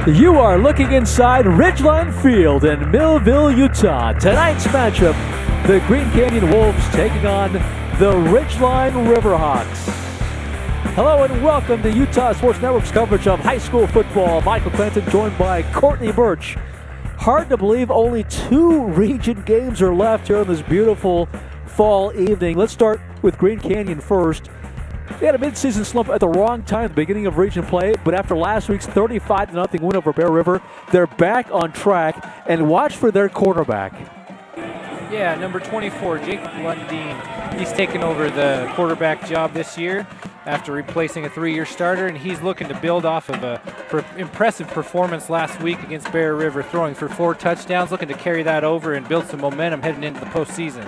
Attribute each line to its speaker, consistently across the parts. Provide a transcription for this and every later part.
Speaker 1: You are looking inside Ridgeline Field in Millville, Utah. Tonight's matchup, the Green Canyon Wolves taking on the Ridgeline Riverhawks. Hello and welcome to Utah Sports Network's coverage of high school football. Michael Clanton joined by Courtney Birch. Hard to believe only 2 region games are left here on this beautiful fall evening. Let's start with Green Canyon first. They had a midseason slump at the wrong time at the beginning of region play, but after last week's 35-0 win over Bear River, they're back on track, and watch for their quarterback.
Speaker 2: Yeah, number 24, Jacob Lundeen. He's taken over the quarterback job this year after replacing a 3-year starter, and he's looking to build off of a impressive performance last week against Bear River, throwing for 4 touchdowns, looking to carry that over and build some momentum heading into the postseason.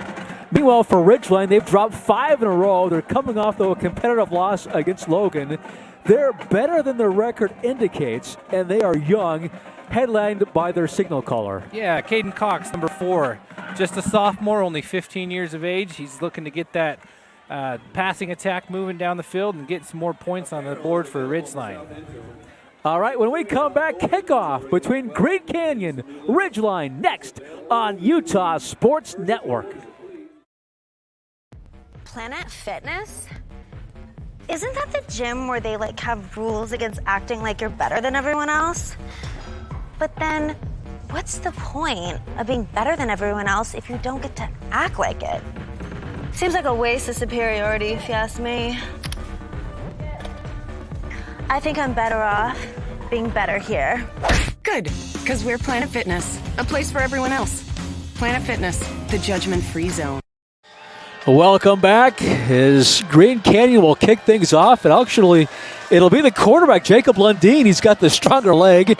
Speaker 1: Meanwhile, for Ridgeline, they've dropped 5 in a row. They're coming off, though, a competitive loss against Logan. They're better than their record indicates, and they are young, headlined by their signal caller.
Speaker 2: Yeah, Caden Cox, number 4. Just a sophomore, only 15 years of age. He's looking to get that passing attack moving down the field and get some more points on the board for Ridgeline.
Speaker 1: All right, when we come back, kickoff between Green Canyon, Ridgeline, next on Utah Sports Network.
Speaker 3: Planet Fitness? Isn't that the gym where they have rules against acting like you're better than everyone else? But then, what's the point of being better than everyone else if you don't get to act like it? Seems like a waste of superiority, if you ask me. I think I'm better off being better here.
Speaker 4: Good, because we're Planet Fitness, a place for everyone else. Planet Fitness, the judgment-free zone.
Speaker 1: Welcome back. As Green Canyon will kick things off, and actually, it'll be the quarterback, Jacob Lundeen. He's got the stronger leg,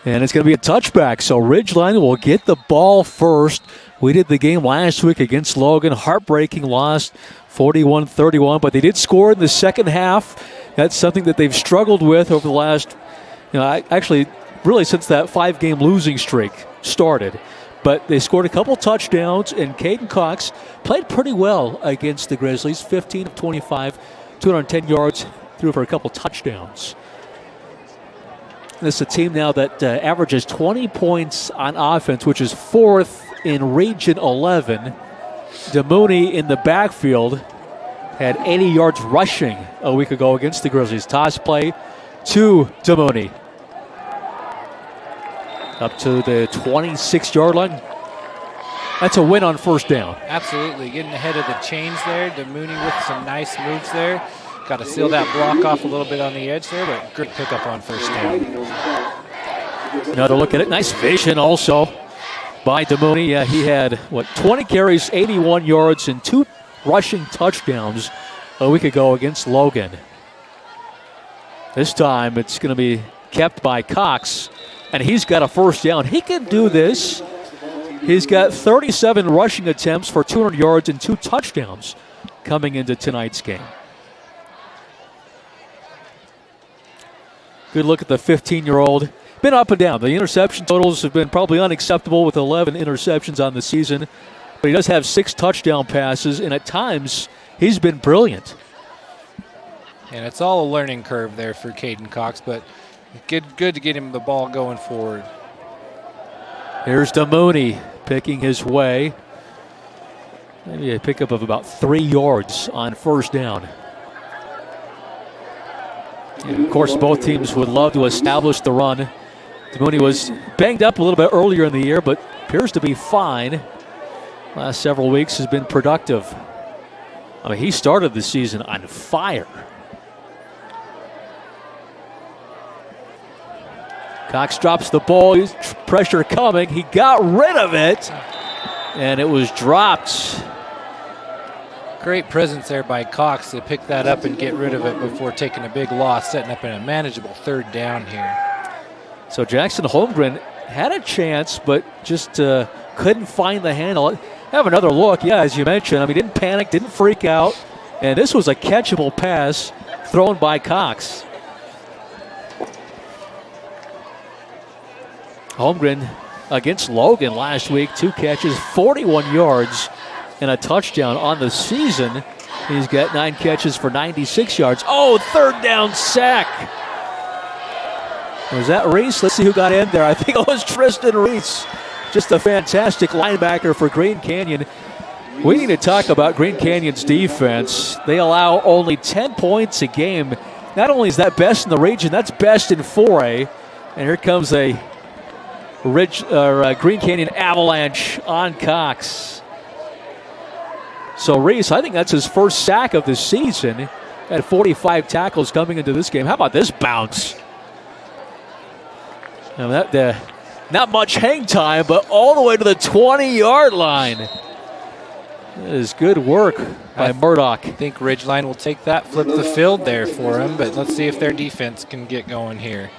Speaker 1: and it's going to be a touchback. So Ridgeline will get the ball first. We did the game last week against Logan. Heartbreaking loss, 41-31, but they did score in the second half. That's something that they've struggled with over the last, actually, really since that 5-game losing streak started. But they scored a couple touchdowns, and Caden Cox played pretty well against the Grizzlies. 15 of 25, 210 yards, threw for a couple touchdowns. This is a team now that averages 20 points on offense, which is 4th in Region 11. DeMooney in the backfield had 80 yards rushing a week ago against the Grizzlies. Toss play to DeMooney. Up to the 26-yard line. That's a win on first down.
Speaker 2: Absolutely, getting ahead of the chains there. DeMooney with some nice moves there. Got to seal that block off a little bit on the edge there, but great pickup on first down.
Speaker 1: Another look at it. Nice vision also by DeMooney. Yeah, he had, 20 carries, 81 yards, and 2 rushing touchdowns a week ago against Logan. This time it's going to be kept by Cox, and he's got a first down. He can do this. He's got 37 rushing attempts for 200 yards and 2 touchdowns coming into tonight's game. Good look at the 15-year-old. Been up and down. The interception totals have been probably unacceptable with 11 interceptions on the season. But he does have 6 touchdown passes, and at times he's been brilliant.
Speaker 2: And it's all a learning curve there for Caden Cox, but good to get him the ball going forward.
Speaker 1: Here's DeMooney picking his way. Maybe a pickup of about 3 yards on first down. And of course, both teams would love to establish the run. DeMooney was banged up a little bit earlier in the year, but appears to be fine. Last several weeks has been productive. I mean, he started the season on fire. Cox drops the ball. He's pressure coming. He got rid of it, and it was dropped.
Speaker 2: Great presence there by Cox to pick that up and get rid of it before taking a big loss, setting up in a manageable third down here.
Speaker 1: So Jackson Holmgren had a chance, but just couldn't find the handle. Have another look. Yeah, as you mentioned, he didn't panic, didn't freak out, and this was a catchable pass thrown by Cox. Holmgren against Logan last week, 2 catches, 41 yards, and a touchdown on the season. He's got 9 catches for 96 yards. Oh, third down sack. Was that Reese? Let's see who got in there. I think it was Tristan Reese. Just a fantastic linebacker for Green Canyon. We need to talk about Green Canyon's defense. They allow only 10 points a game. Not only is that best in the region, that's best in 4A. And here comes a Green Canyon avalanche on Cox. So Reese, I think that's his first sack of the season. Had 45 tackles coming into this game. How about this bounce? Now not much hang time, but all the way to the 20-yard line. That is good work by Murdoch.
Speaker 2: I think Ridgeline will take that, flip the field there for him, but let's see if their defense can get going here.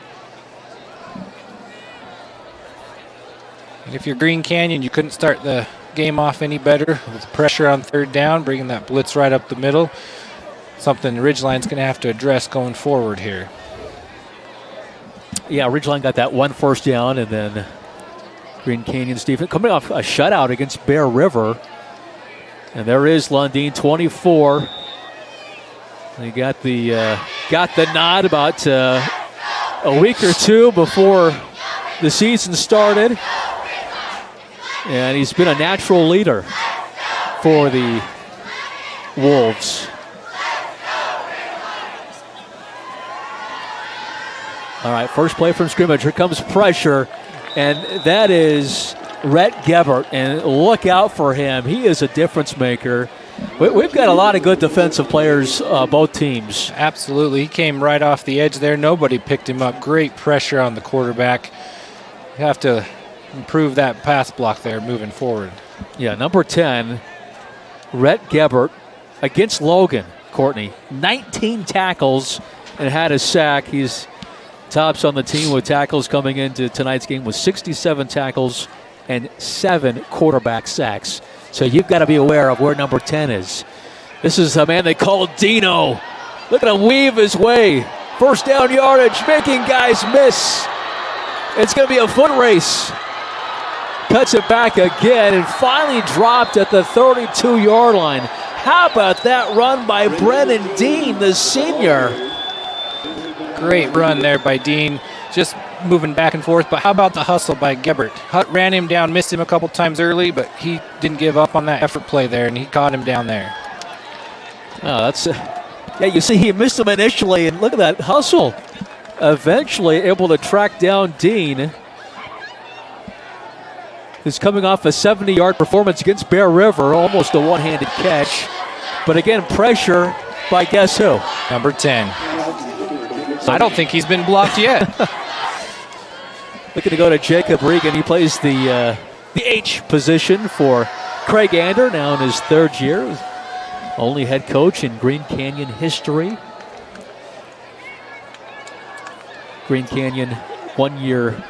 Speaker 2: And if you're Green Canyon, you couldn't start the game off any better with pressure on third down, bringing that blitz right up the middle. Something Ridgeline's going to have to address going forward here.
Speaker 1: Yeah, Ridgeline got that one first down, and then Green Canyon's defense coming off a shutout against Bear River. And there is Lundeen, 24. They got the nod about a week or two before the season started. And he's been a natural leader for the Wolves. All right, first play from scrimmage. Here comes pressure, and that is Rhett Gebert. And look out for him. He is a difference maker. We've got a lot of good defensive players, both teams.
Speaker 2: Absolutely. He came right off the edge there. Nobody picked him up. Great pressure on the quarterback. You have to improve that pass block there moving forward.
Speaker 1: Yeah, number 10, Rhett Gebert against Logan, Courtney. 19 tackles and had a sack. He's tops on the team with tackles coming into tonight's game with 67 tackles and 7 quarterback sacks. So you've got to be aware of where number 10 is. This is a man they call Dino. Look at him weave his way. First down yardage, making guys miss. It's going to be a foot race. Cuts it back again and finally dropped at the 32-yard line. How about that run by Brennan Dean, the senior?
Speaker 2: Great run there by Dean, just moving back and forth. But how about the hustle by Gebert? Ran him down, missed him a couple times early, but he didn't give up on that effort play there, and he caught him down there.
Speaker 1: Oh, that's yeah. You see, he missed him initially, and look at that hustle. Eventually, able to track down Dean, who's coming off a 70-yard performance against Bear River, almost a one-handed catch. But again, pressure by guess who?
Speaker 2: Number 10. I don't think he's been blocked yet.
Speaker 1: Looking to go to Jacob Regan. He plays the H position for Craig Ander, now in his third year. Only head coach in Green Canyon history. Green Canyon 1 year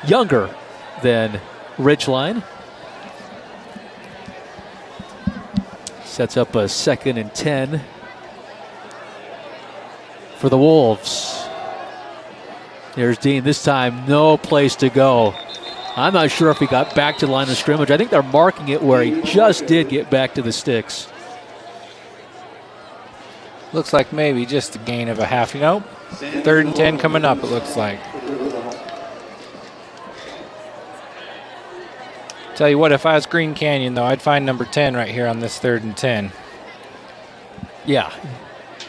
Speaker 1: younger than Ridgeline. Sets up a 2nd and 10 for the Wolves. There's Dean. This time, no place to go. I'm not sure if he got back to the line of scrimmage. I think they're marking it where he just did get back to the sticks.
Speaker 2: Looks like maybe just a gain of a half. 3rd and 10 coming up, it looks like. Tell you what, if I was Green Canyon, though, I'd find number 10 right here on this 3rd and 10.
Speaker 1: Yeah.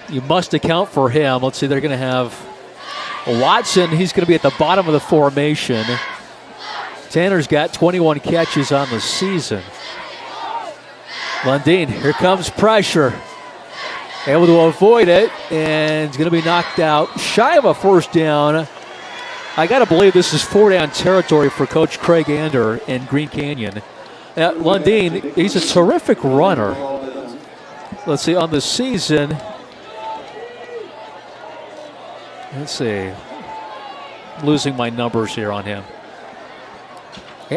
Speaker 1: You must account for him. Let's see, they're going to have Watson. He's going to be at the bottom of the formation. Tanner's got 21 catches on the season. Lundeen, here comes pressure. Able to avoid it, and he's going to be knocked out. Shy of a first down. I got to believe this is 4-down territory for Coach Craig Ander in Green Canyon. Lundeen, he's a terrific runner. Let's see, on the season, let's see, losing my numbers here on him.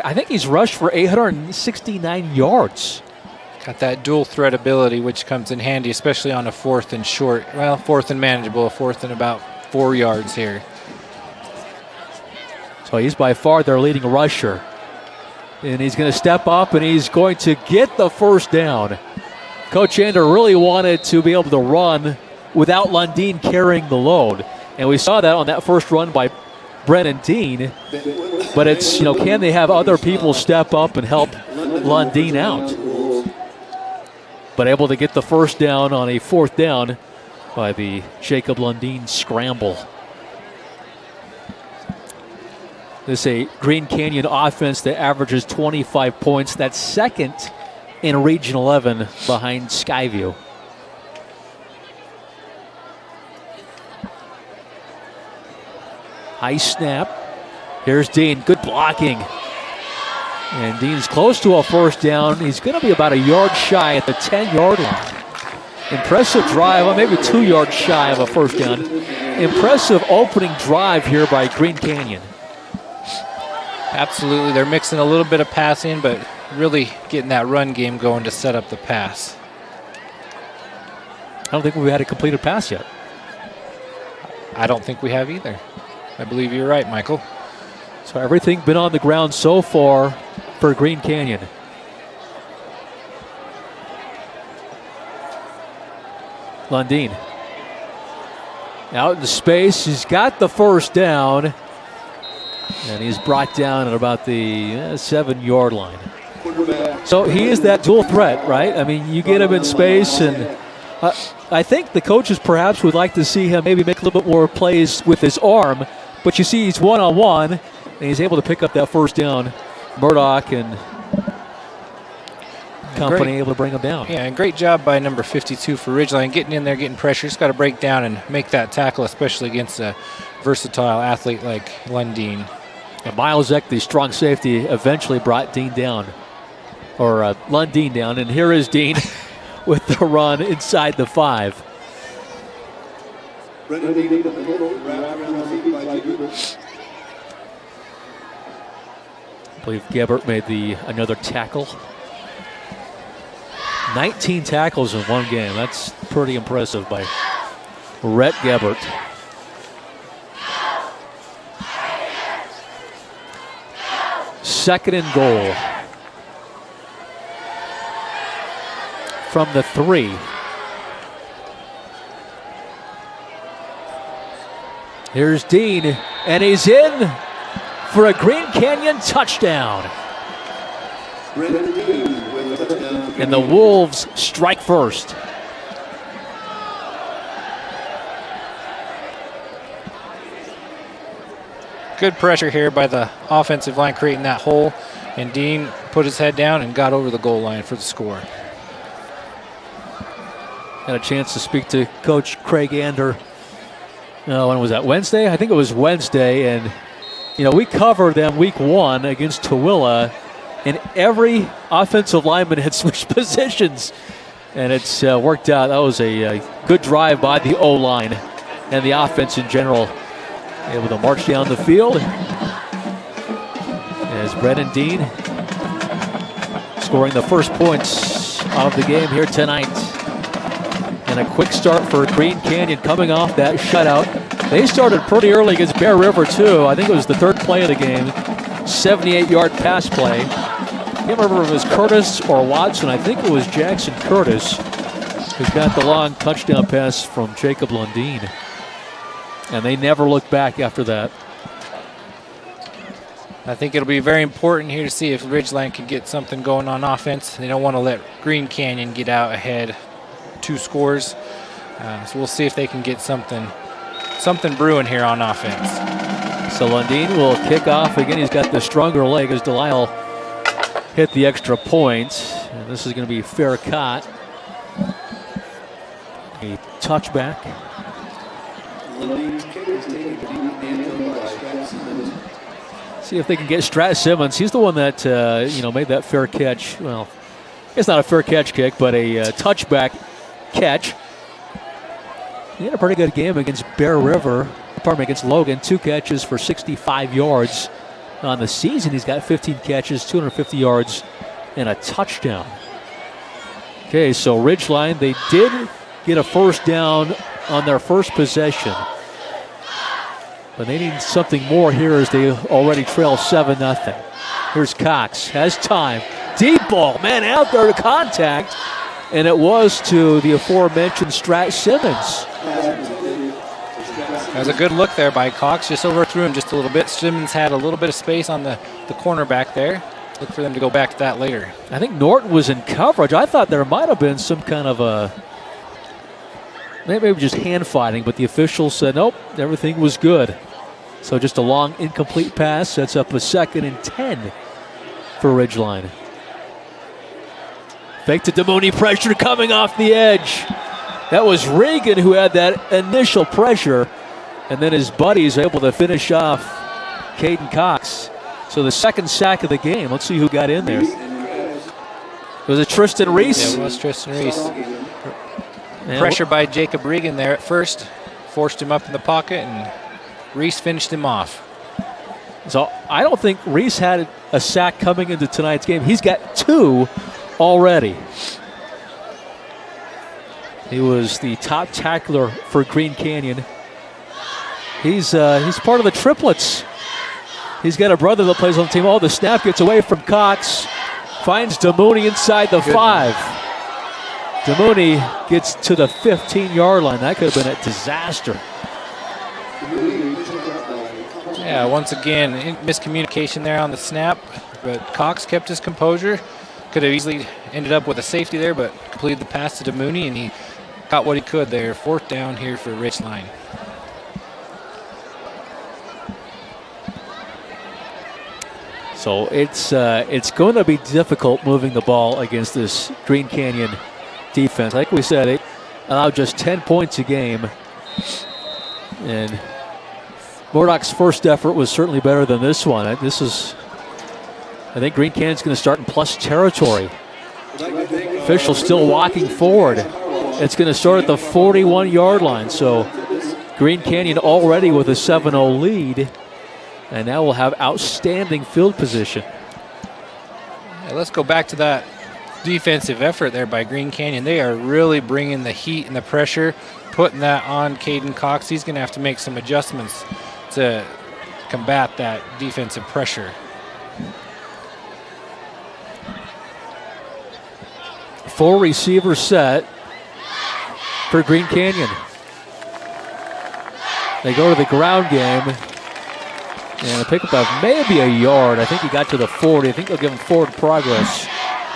Speaker 1: I think he's rushed for 869 yards.
Speaker 2: Got that dual threat ability, which comes in handy, especially on a 4th and short. Well, 4th and manageable, a 4th and about 4 yards here.
Speaker 1: So he's by far their leading rusher. And he's going to step up, and he's going to get the first down. Coach Ander really wanted to be able to run without Lundeen carrying the load. And we saw that on that first run by Brennan Dean, but it's, can they have other people step up and help Lundeen out? But able to get the first down on a 4th down by the Jacob Lundeen scramble. This is a Green Canyon offense that averages 25 points. That's second in Region 11 behind Skyview. High snap. Here's Dean. Good blocking. And Dean's close to a first down. He's going to be about a yard shy at the 10-yard line. Impressive drive, well, maybe 2 yards shy of a first down. Impressive opening drive here by Green Canyon.
Speaker 2: Absolutely. They're mixing a little bit of passing, but really getting that run game going to set up the pass.
Speaker 1: I don't think we've had a completed pass yet.
Speaker 2: I don't think we have either. I believe you're right, Michael.
Speaker 1: So everything been on the ground so far for Green Canyon. Lundeen out in space. He's got the first down. And he's brought down at about the 7-yard line. So he is that dual threat, right? I mean, you get him in space, and I think the coaches perhaps would like to see him maybe make a little bit more plays with his arm. But you see he's one-on-one, and he's able to pick up that first down. Murdoch and company able to bring him down.
Speaker 2: Yeah, and great job by number 52 for Ridgeline, getting in there, getting pressure. Just got to break down and make that tackle, especially against a versatile athlete like Lundeen.
Speaker 1: And Miles Eck, the strong safety, eventually brought Dean down, or Lundeen down. And here is Dean with the run inside the 5. I believe Gebert made another tackle. 19 tackles in one game. That's pretty impressive by Rhett Gebert. Second and goal from the 3. Here's Dean, and he's in for a Green Canyon touchdown. And the Wolves strike first.
Speaker 2: Good pressure here by the offensive line creating that hole, and Dean put his head down and got over the goal line for the score.
Speaker 1: Had a chance to speak to Coach Craig Ander. When was that? Wednesday? I think it was Wednesday. And, we covered them week 1 against Tooele, and every offensive lineman had switched positions. And it's worked out. That was a good drive by the O-line and the offense in general. Able to march down the field as Brennan Dean scoring the first points of the game here tonight. And a quick start for Green Canyon coming off that shutout. They started pretty early against Bear River, too. I think it was the 3rd play of the game. 78-yard pass play. I can't remember if it was Curtis or Watson. I think it was Jackson Curtis who got the long touchdown pass from Jacob Lundeen. And they never looked back after that.
Speaker 2: I think it'll be very important here to see if Ridgeline can get something going on offense. They don't want to let Green Canyon get out ahead 2 scores. So we'll see if they can get something brewing here on offense.
Speaker 1: So Lundeen will kick off again. He's got the stronger leg as Delisle hit the extra point. And this is going to be fair caught. A touchback. See if they can get Strat Simmons. He's the one that made that fair catch. Well, it's not a fair catch kick, but a touchback catch. He had a pretty good game against against Logan. 2 catches for 65 yards on the season. He's got 15 catches, 250 yards, and a touchdown. Okay, so Ridgeline, they did get a first down on their first possession. But they need something more here as they already trail 7-0. Here's Cox, has time. Deep ball, man, out there to contact. And it was to the aforementioned Strat Simmons.
Speaker 2: That was a good look there by Cox. Just overthrew him just a little bit. Simmons had a little bit of space on the corner back there. Look for them to go back to that later.
Speaker 1: I think Norton was in coverage. I thought there might have been some kind of a, maybe just hand fighting, but the officials said, nope, everything was good. So just a long, incomplete pass sets up a 2nd and 10 for Ridgeline. Fake to DeMooney, pressure coming off the edge. That was Regan who had that initial pressure, and then his buddies able to finish off Caden Cox. So the 2nd sack of the game. Let's see who got in there. Was it Tristan Reese?
Speaker 2: Yeah, it was Tristan Reese. Pressure by Jacob Regan there at first. Forced him up in the pocket, and Reese finished him off.
Speaker 1: So I don't think Reese had a sack coming into tonight's game. He's got 2 already. He was the top tackler for Green Canyon. He's part of the triplets. He's got a brother that plays on the team. Oh, the snap gets away from Cox. Finds DeMooney inside the 5. DeMooney gets to the 15-yard line. That could have been a disaster.
Speaker 2: Yeah, once again, miscommunication there on the snap, but Cox kept his composure. Could have easily ended up with a safety there, but completed the pass to DeMooney, and he got what he could there. 4th down here for Ridgeline.
Speaker 1: So it's going to be difficult moving the ball against this Green Canyon defense. Like we said, it allowed just 10 points a game, and Murdoch's first effort was certainly better than this one. I think Green Canyon's going to start in plus territory. Officials still walking forward. It's going to start at the 41-yard line. So Green Canyon already with a 7-0 lead, and now we'll have outstanding field position.
Speaker 2: Yeah, let's go back to that defensive effort there by Green Canyon. They are really bringing the heat and the pressure, putting that on Caden Cox. He's going to have to make some adjustments to combat that defensive pressure.
Speaker 1: Full receiver set for Green Canyon. They go to the ground game, and a pickup of maybe a yard. I think he got to the 40. I think they'll give him forward progress.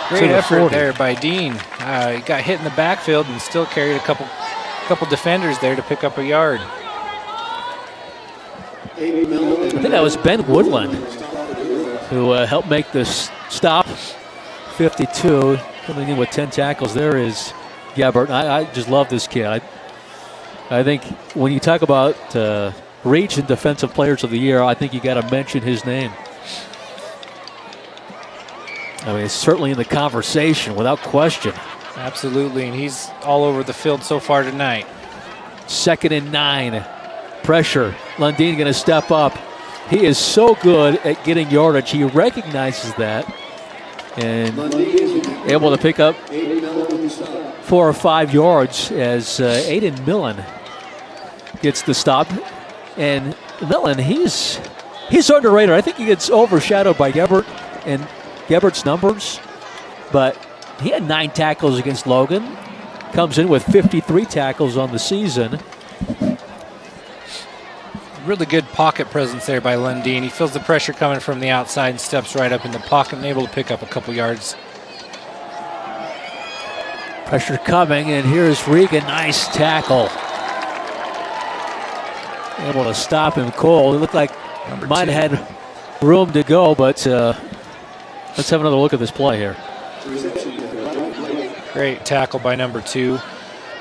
Speaker 2: Great effort there by Dean. He got hit in the backfield and still carried a couple defenders there to pick up a yard.
Speaker 1: I think that was Ben Woodland who helped make this stop. 52, coming in with 10 tackles. There is Gabbert. I just love this kid. I think when you talk about reach and defensive players of the year, I think you got to mention his name. I mean, it's certainly in the conversation without question.
Speaker 2: Absolutely, and he's all over the field so far tonight.
Speaker 1: 2nd and 9. Pressure. Lundeen going to step up. He is so good at getting yardage. He recognizes that and able to pick up 4 or 5 yards as Aiden Millen gets the stop. And Millen, he's underrated. I think he gets overshadowed by Gabbert and Gebbert's numbers, but he had 9 tackles against Logan. Comes in with 53 tackles on the season.
Speaker 2: Really good pocket presence there by Lundeen. He feels the pressure coming from the outside and steps right up in the pocket and able to pick up a couple yards.
Speaker 1: Pressure coming, and here's Regan. Nice tackle. Able to stop him cold. It looked like might have had room to go, but let's have another look at this play here.
Speaker 2: Great tackle by number 2,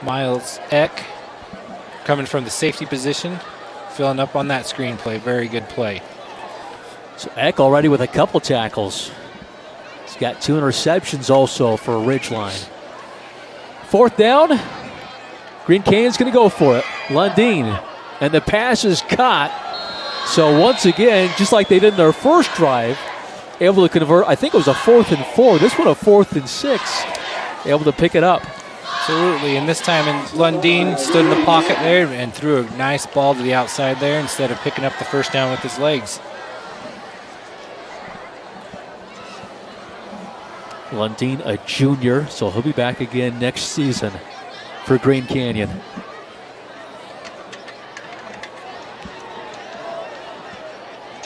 Speaker 2: Miles Eck, coming from the safety position, filling up on that screen play. Very good play.
Speaker 1: So Eck already with a couple tackles. He's got 2 interceptions also for Ridgeline. 4th down. Green Canyon's going to go for it. Lundeen. And the pass is caught. So once again, just like they did in their first drive, able to convert. I think it was a 4th and 4. This one a 4th and 6. Able to pick it up.
Speaker 2: Absolutely, and this time Lundeen stood in the pocket there and threw a nice ball to the outside there instead of picking up the first down with his legs.
Speaker 1: Lundeen, a junior, so he'll be back again next season for Green Canyon.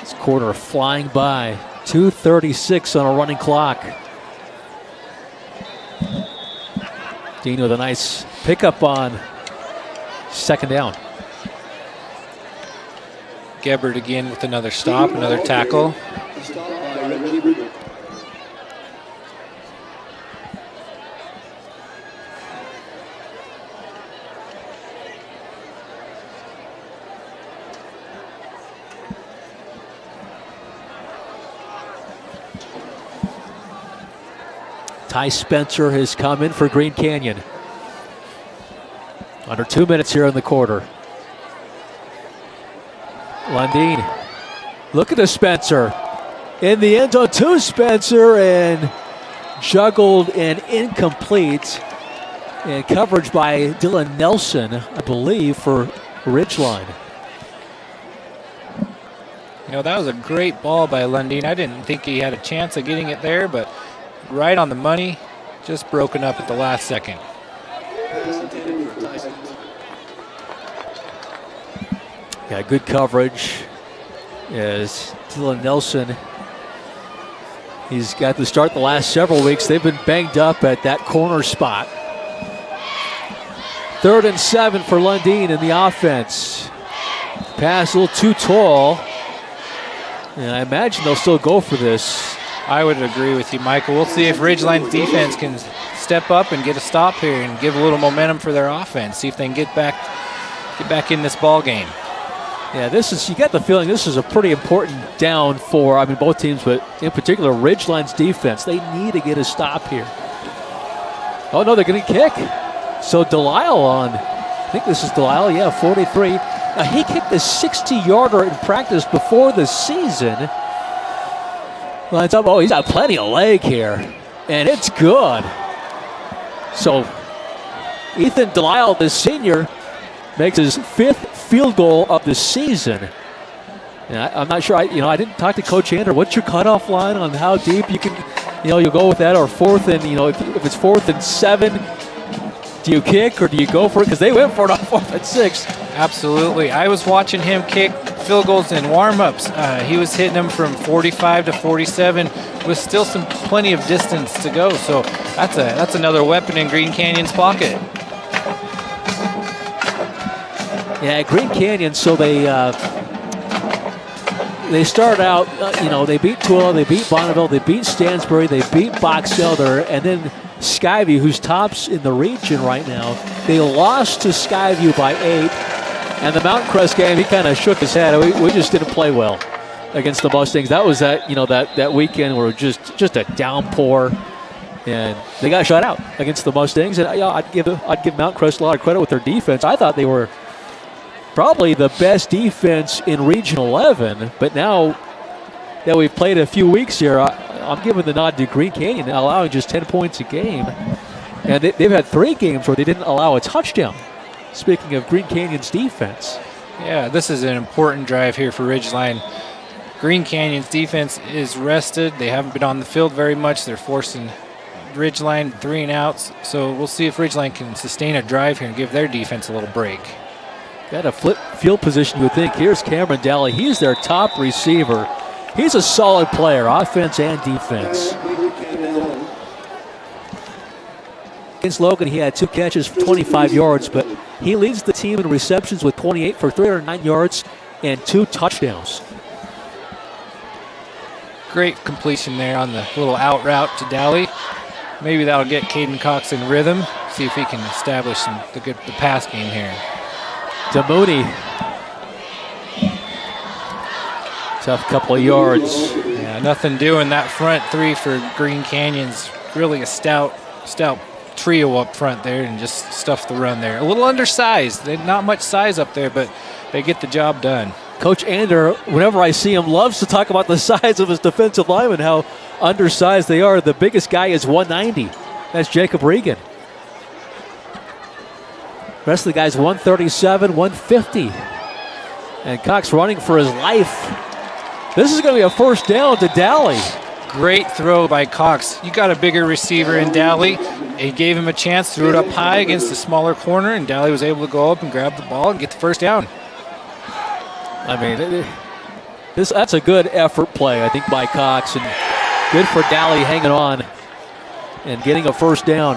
Speaker 1: This quarter flying by. 2:36 on a running clock. Dean with a nice pickup on second down.
Speaker 2: Gebert again with another stop, another tackle.
Speaker 1: Ty Spencer has come in for Green Canyon. Under 2 minutes here in the quarter. Lundeen, look at the Spencer. In the end zone to Spencer, and juggled and incomplete. And coverage by Dylan Nelson, I believe, for Ridgeline.
Speaker 2: You know, that was a great ball by Lundeen. I didn't think he had a chance of getting it there, but right on the money, just broken up at the last second.
Speaker 1: Yeah, good coverage as Dylan Nelson, he's got to start the last several weeks. They've been banged up at that corner spot. 3rd and 7 for Lundeen in the offense. Pass a little too tall, and I imagine they'll still go for this.
Speaker 2: I would agree with you, Michael. We'll see if Ridgeline's defense can step up and get a stop here and give a little momentum for their offense. See if they can get back in this ball game.
Speaker 1: Yeah, you got the feeling this is a pretty important down for, both teams, but in particular, Ridgeline's defense. They need to get a stop here. Oh, no, they're going to kick. So Delisle on, I think this is Delisle, 43. Now, he kicked a 60-yarder in practice before the season. Lines up, he's got plenty of leg here, and it's good. So Ethan Delisle, the senior, makes his 5th field goal of the season. And I'm not sure, I didn't talk to Coach Ander. What's your cutoff line on how deep you can, you'll go with that, or 4th and, if it's 4th and 7, do you kick or do you go for it? Because they went for it on 4th and 6.
Speaker 2: Absolutely. I was watching him kick field goals in warm-ups. He was hitting them from 45 to 47 with still plenty of distance to go. So that's another weapon in Green Canyon's pocket.
Speaker 1: Yeah, Green Canyon, so they started out, they beat Tooele, they beat Bonneville, they beat Stansbury, they beat Box Elder, and then Skyview, who's tops in the region right now, they lost to Skyview by 8. And the Mountain Crest game, he kind of shook his head. We just didn't play well against the Mustangs. That was that weekend where just a downpour, and they got shut out against the Mustangs. And I'd give Mountain Crest a lot of credit with their defense. I thought they were probably the best defense in Region 11. But now that we've played a few weeks here, I'm giving the nod to Green Canyon, allowing just 10 points a game. And they've had 3 games where they didn't allow a touchdown. Speaking of Green Canyon's defense.
Speaker 2: Yeah, this is an important drive here for Ridgeline. Green Canyon's defense is rested. They haven't been on the field very much. They're forcing Ridgeline 3 and outs. So we'll see if Ridgeline can sustain a drive here and give their defense a little break.
Speaker 1: Got a flip field position, you would think. Here's Cameron Daly. He's their top receiver. He's a solid player, offense and defense. Against Logan, he had 2 catches for 25 yards, but he leads the team in receptions with 28 for 309 yards and 2 touchdowns.
Speaker 2: Great completion there on the little out route to Daly. Maybe that'll get Caden Cox in rhythm. See if he can establish the pass game here.
Speaker 1: To Mooney. Tough couple of yards.
Speaker 2: Yeah, nothing doing. That front 3 for Green Canyon's really a stout trio up front there, and just stuff the run there. A little undersized. Not much size up there, but they get the job done.
Speaker 1: Coach Ander, whenever I see him, loves to talk about the size of his defensive linemen, how undersized they are. The biggest guy is 190. That's Jacob Regan. The rest of the guys 137, 150. And Cox running for his life. This is going to be a first down to Daly.
Speaker 2: Great throw by Cox. You got a bigger receiver in Daly. He gave him a chance, threw it up high against the smaller corner, and Daly was able to go up and grab the ball and get the first down.
Speaker 1: That's a good effort play, I think, by Cox, and good for Daly hanging on and getting a first down.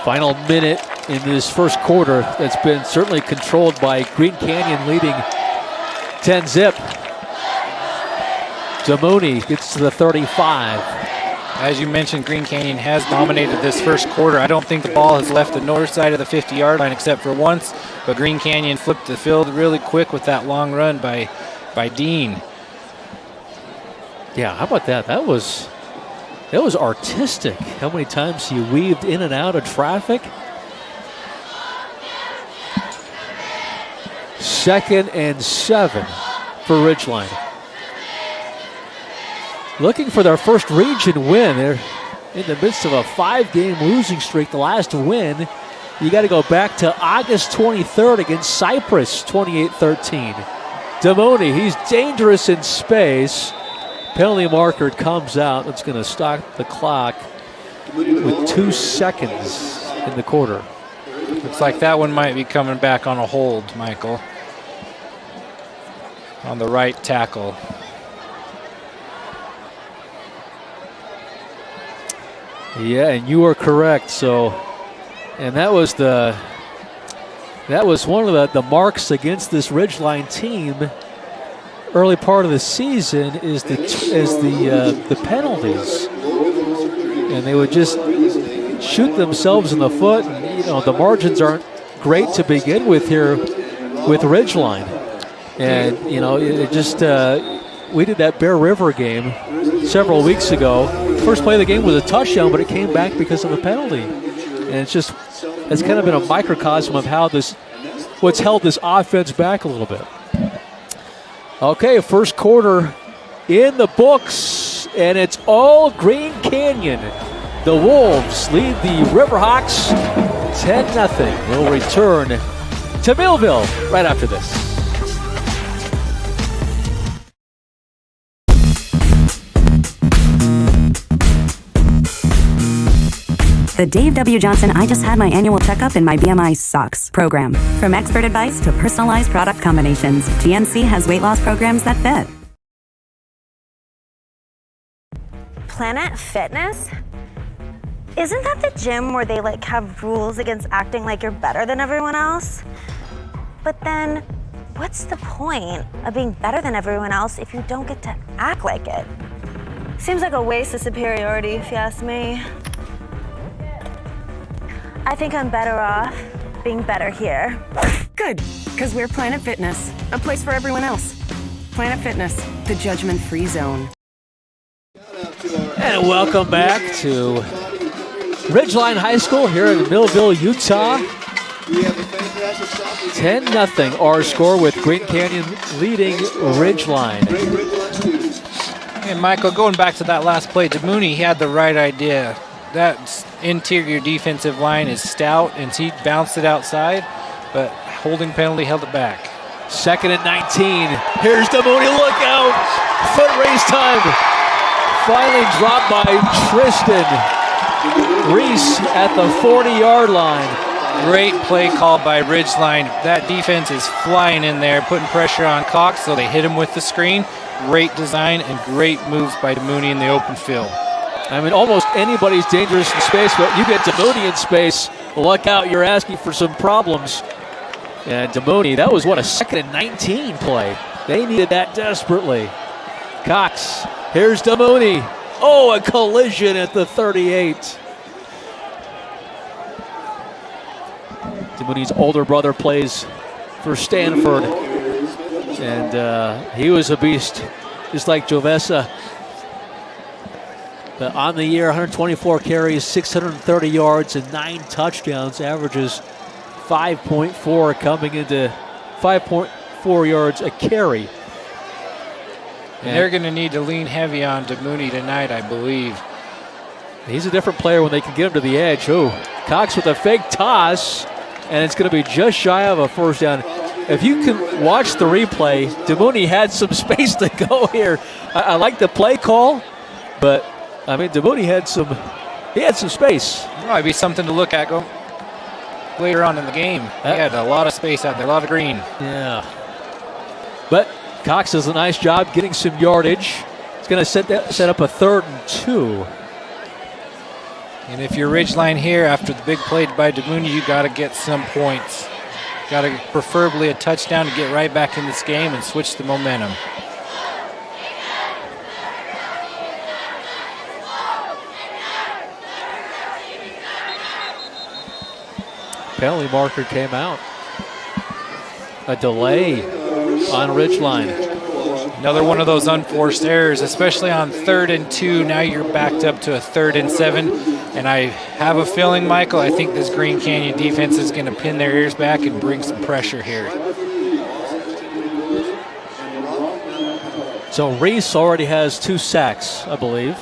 Speaker 1: Final minute in this first quarter that's been certainly controlled by Green Canyon leading 10-zip. Damoni gets to the 35.
Speaker 2: As you mentioned, Green Canyon has dominated this first quarter. I don't think the ball has left the north side of the 50-yard line except for once, but Green Canyon flipped the field really quick with that long run by Dean.
Speaker 1: Yeah, how about that? That was artistic. How many times he weaved in and out of traffic. 2nd and 7 for Ridgeline. Looking for their first region win. They're in the midst of a 5-game losing streak. The last win, you got to go back to August 23rd against Cypress, 28-13. Damoni, he's dangerous in space. Penalty marker comes out. It's going to stop the clock with 2 seconds in the quarter.
Speaker 2: Looks like that one might be coming back on a hold, Michael. On the right tackle.
Speaker 1: Yeah, and you are correct. So, and that was one of the marks against this Ridgeline team early part of the season is the penalties, and they would just shoot themselves in the foot. And, the margins aren't great to begin with here with Ridgeline, and it just we did that Bear River game several weeks ago. First play of the game was a touchdown, but it came back because of a penalty, and it's kind of been a microcosm of how what's held this offense back a little bit. Okay, first quarter in the books, and it's all Green Canyon. The Wolves lead the Riverhawks 10-0. We'll return to Millville right after this.
Speaker 5: The Dave W. Johnson I Just Had My Annual Checkup and My BMI Sucks program. From expert advice to personalized product combinations, GNC has weight loss programs that fit.
Speaker 3: Planet Fitness? Isn't that the gym where they have rules against acting like you're better than everyone else? But then, what's the point of being better than everyone else if you don't get to act like it? Seems like a waste of superiority, if you ask me. I think I'm better off being better here.
Speaker 4: Good, because we're Planet Fitness, a place for everyone else. Planet Fitness, the judgment-free zone.
Speaker 1: And welcome back to Ridgeline High School here in Millville, Utah. 10-0 our score with Green Canyon leading Ridgeline.
Speaker 2: And Michael, going back to that last play, Damoni, he had the right idea. That interior defensive line is stout, and he bounced it outside, but holding penalty held it back.
Speaker 1: 2nd and 19. Here's Damoni, look out! Foot race time. Finally dropped by Tristan Reese at the 40-yard line.
Speaker 2: Great play call by Ridgeline. That defense is flying in there, putting pressure on Cox, so they hit him with the screen. Great design and great moves by Damoni in the open field.
Speaker 1: I mean, almost anybody's dangerous in space, but you get Damoni in space, look out, you're asking for some problems. And Damoni, that was, a 2nd and 19 play. They needed that desperately. Cox, here's Damoni. Oh, a collision at the 38. Damoni's older brother plays for Stanford, and he was a beast, just like Jovesa. On the year, 124 carries, 630 yards, and 9 touchdowns. Averages 5.4 coming into 5.4 yards a carry.
Speaker 2: And they're going to need to lean heavy on Damoni tonight, I believe.
Speaker 1: He's a different player when they can get him to the edge. Oh, Cox with a fake toss, and it's going to be just shy of a first down. If you can watch the replay, Damoni had some space to go here. I like the play call, but I mean, Damoni had some space.
Speaker 2: Might be something to look at. later on in the game. He had a lot of space out there, a lot of green.
Speaker 1: Yeah. But Cox does a nice job getting some yardage. It's going to set up a 3rd and 2.
Speaker 2: And if you're Ridgeline here after the big play by DeMuni, you got to get some points. Got to preferably a touchdown to get right back in this game and switch the momentum.
Speaker 1: Penalty marker came out. A delay on Ridgeline.
Speaker 2: Another one of those unforced errors, especially on 3rd and 2. Now you're backed up to a 3rd and 7. And I have a feeling, Michael, I think this Green Canyon defense is going to pin their ears back and bring some pressure here.
Speaker 1: So Reese already has 2 sacks, I believe.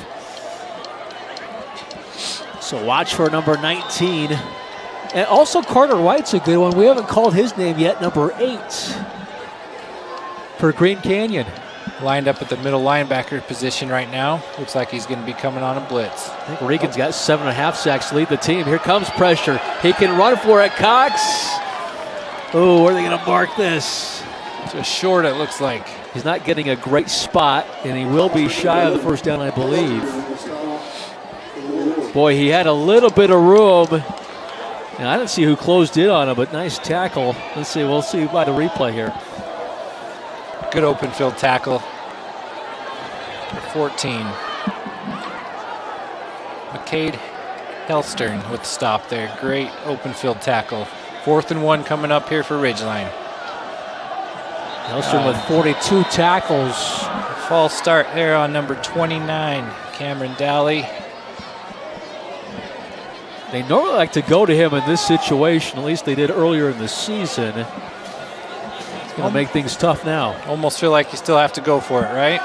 Speaker 1: So watch for number 19. And also Carter White's a good one. We haven't called his name yet, number 8 for Green Canyon.
Speaker 2: Lined up at the middle linebacker position right now. Looks like he's going to be coming on a blitz.
Speaker 1: I think Regan's got 7.5 sacks to lead the team. Here comes pressure. He can run for it. Cox. Oh, where are they going to mark this?
Speaker 2: Just short, it looks like.
Speaker 1: He's not getting a great spot, and he will be shy of the first down, I believe. Boy, he had a little bit of room. And I didn't see who closed in on him, but nice tackle. Let's see. We'll see by the replay here.
Speaker 2: Good open field tackle. 14. McCade Helstern with the stop there. Great open field tackle. 4th and 1 coming up here for Ridgeline.
Speaker 1: Helstern with 42 tackles.
Speaker 2: False start there on number 29, Cameron Daly.
Speaker 1: They normally like to go to him in this situation. At least they did earlier in the season. It's going to make things tough now.
Speaker 2: Almost feel like you still have to go for it, right?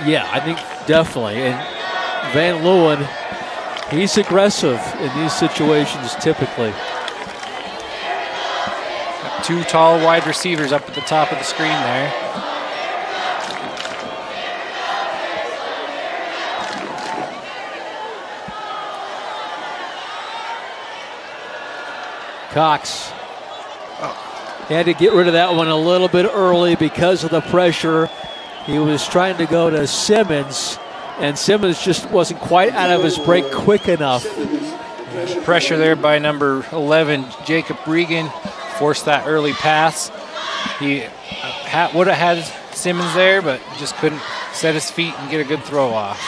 Speaker 1: Yeah, I think definitely. And Van Leeuwen, he's aggressive in these situations typically.
Speaker 2: Got 2 tall wide receivers up at the top of the screen there.
Speaker 1: Cox had to get rid of that one a little bit early because of the pressure. He was trying to go to Simmons, and Simmons just wasn't quite out of his break quick enough.
Speaker 2: Pressure there by number 11, Jacob Regan, forced that early pass. He would have had Simmons there, but just couldn't set his feet and get a good throw off.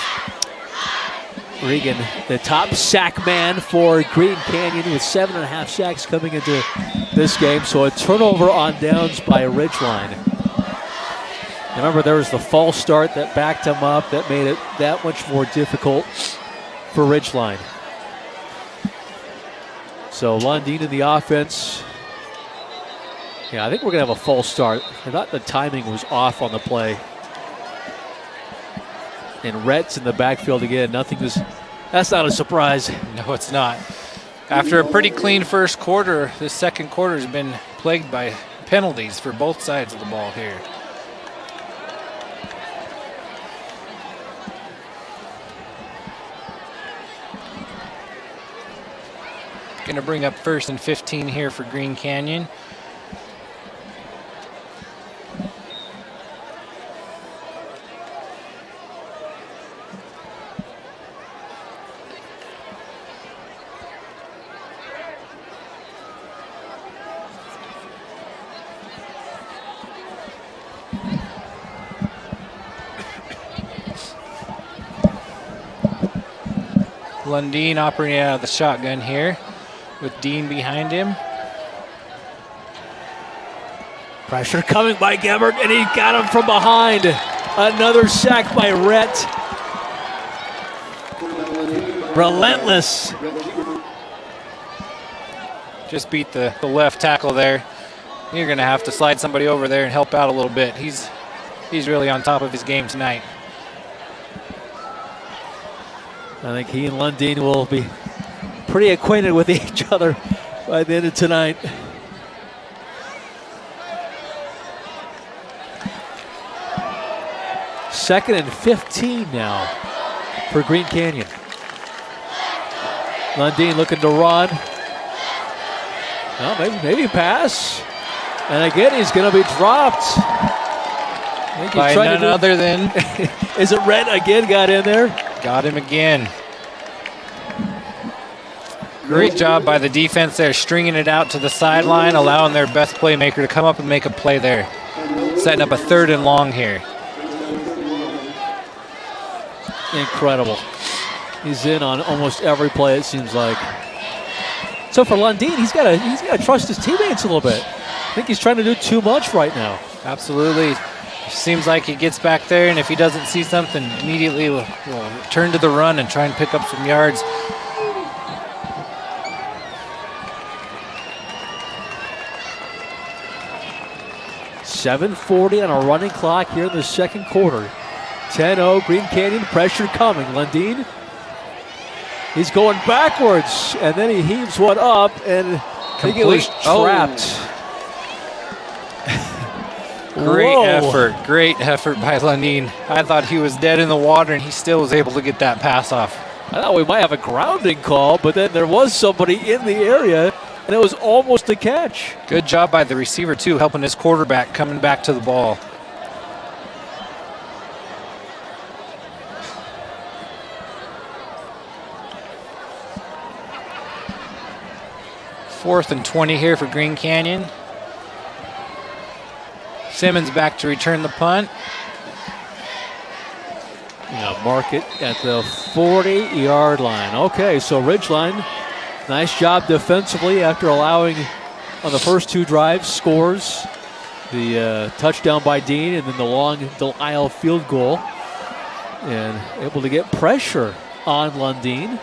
Speaker 1: Regan, the top sack man for Green Canyon with 7.5 sacks coming into this game. So a turnover on downs by Ridgeline. Remember, there was the false start that backed him up that made it that much more difficult for Ridgeline. So Lundeen in the offense. Yeah, I think we're going to have a false start. I thought the timing was off on the play. And Rhett's in the backfield again. That's not a surprise.
Speaker 2: No, it's not. After a pretty clean first quarter, this second quarter has been plagued by penalties for both sides of the ball here. Going to bring up 1st and 15 here for Green Canyon. Lundeen operating out of the shotgun here with Dean behind him.
Speaker 1: Pressure coming by Gebert, and he got him from behind. Another sack by Rhett. Relentless.
Speaker 2: Just beat the left tackle there. You're going to have to slide somebody over there and help out a little bit. He's really on top of his game tonight.
Speaker 1: I think he and Lundeen will be pretty acquainted with each other by the end of tonight. Second and 15 now for Green Canyon. Lundeen looking to run. Well, maybe pass. And again, he's going to be dropped.
Speaker 2: By none other than...
Speaker 1: Is it Red again got in there?
Speaker 2: Got him again. Great job by the defense there, stringing it out to the sideline, allowing their best playmaker to come up and make a play there. Setting up a 3rd and long here.
Speaker 1: Incredible. He's in on almost every play, it seems like. So for Lundin, he's got to trust his teammates a little bit. I think he's trying to do too much right now.
Speaker 2: Absolutely. Seems like he gets back there, and if he doesn't see something, immediately will turn to the run and try and pick up some yards.
Speaker 1: .740 on a running clock here in the second quarter. 10-0, Green Canyon, pressure coming. Lundin, he's going backwards, and then he heaves one up, and I think it was trapped.
Speaker 2: Great effort by Lundin. I thought he was dead in the water, and he still was able to get that pass off.
Speaker 1: I thought we might have a grounding call, but then there was somebody in the area, and it was almost a catch.
Speaker 2: Good job by the receiver, too, helping his quarterback coming back to the ball. Fourth and 20 here for Green Canyon. Simmons back to return the punt.
Speaker 1: Mark it at the 40-yard line. Okay, so Ridgeline, nice job defensively after allowing on the first 2 drives scores. The touchdown by Dean and then the long Delisle field goal. And able to get pressure on Lundin.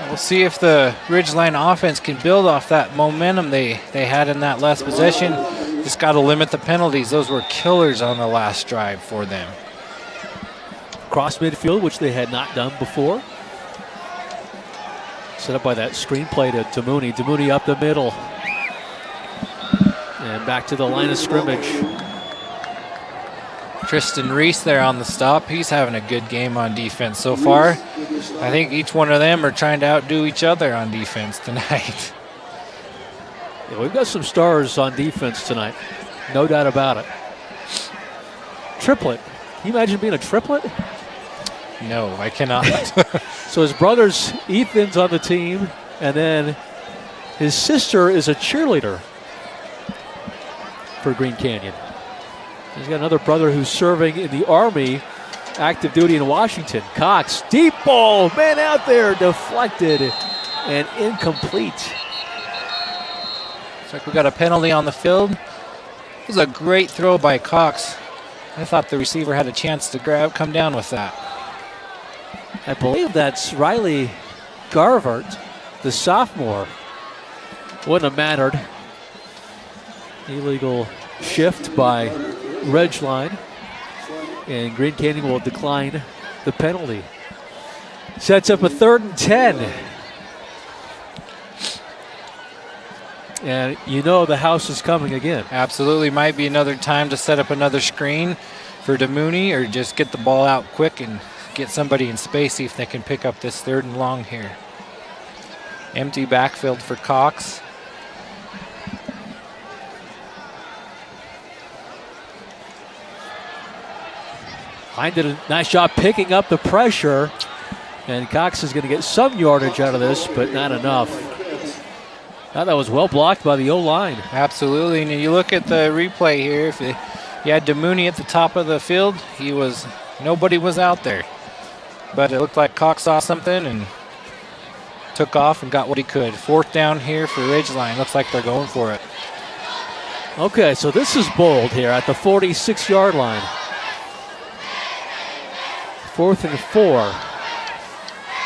Speaker 2: We'll see if the Ridgeline offense can build off that momentum they had in that last possession. Just got to limit the penalties. Those were killers on the last drive for them.
Speaker 1: Cross midfield, which they had not done before. Set up by that screen play to Mooney. Mooney up the middle. And back to the line of scrimmage.
Speaker 2: Tristan Reese there on the stop. He's having a good game on defense so far. I think each one of them are trying to outdo each other on defense tonight.
Speaker 1: Yeah, we've got some stars on defense tonight. No doubt about it. Triplet. Can you imagine being a triplet?
Speaker 2: No, I cannot.
Speaker 1: So his brother's Ethan's on the team, and then his sister is a cheerleader for Green Canyon. He's got another brother who's serving in the Army, active duty in Washington. Cox, deep ball, man out there, deflected and incomplete.
Speaker 2: Looks like we got a penalty on the field. This is a great throw by Cox. I thought the receiver had a chance to come down with that.
Speaker 1: I believe that's Riley Garvert, the sophomore. Wouldn't have mattered. Illegal shift by Ridgeline, and Green Canyon will decline the penalty. Sets up a 3rd and 10. And you know the house is coming again.
Speaker 2: Absolutely. Might be another time to set up another screen for DeMooney, or just get the ball out quick and get somebody in space, see if they can pick up this 3rd and long here. Empty backfield for Cox.
Speaker 1: Hind did a nice job picking up the pressure, and Cox is going to get some yardage out of this, but not enough. That was well blocked by the O-line.
Speaker 2: Absolutely, and you look at the replay here, if you had DeMooney at the top of the field, nobody was out there. But it looked like Cox saw something and took off and got what he could. 4th down here for Ridgeline. Looks like they're going for it.
Speaker 1: Okay, so this is bold here at the 46-yard line. 4th and 4.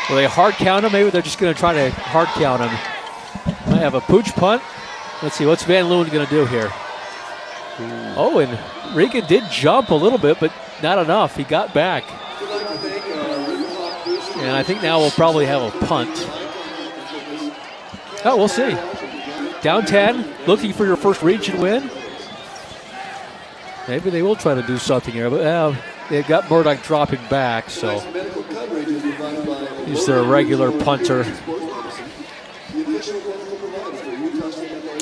Speaker 1: Will they hard count him? Maybe they're just going to try to hard count him. Might have a pooch punt. Let's see, what's Van Loon going to do here? Oh, and Regan did jump a little bit, but not enough. He got back. And I think now we'll probably have a punt. Oh, we'll see. Down 10, looking for your first region win. Maybe they will try to do something here, but they've got Murdoch dropping back, so he's their regular punter.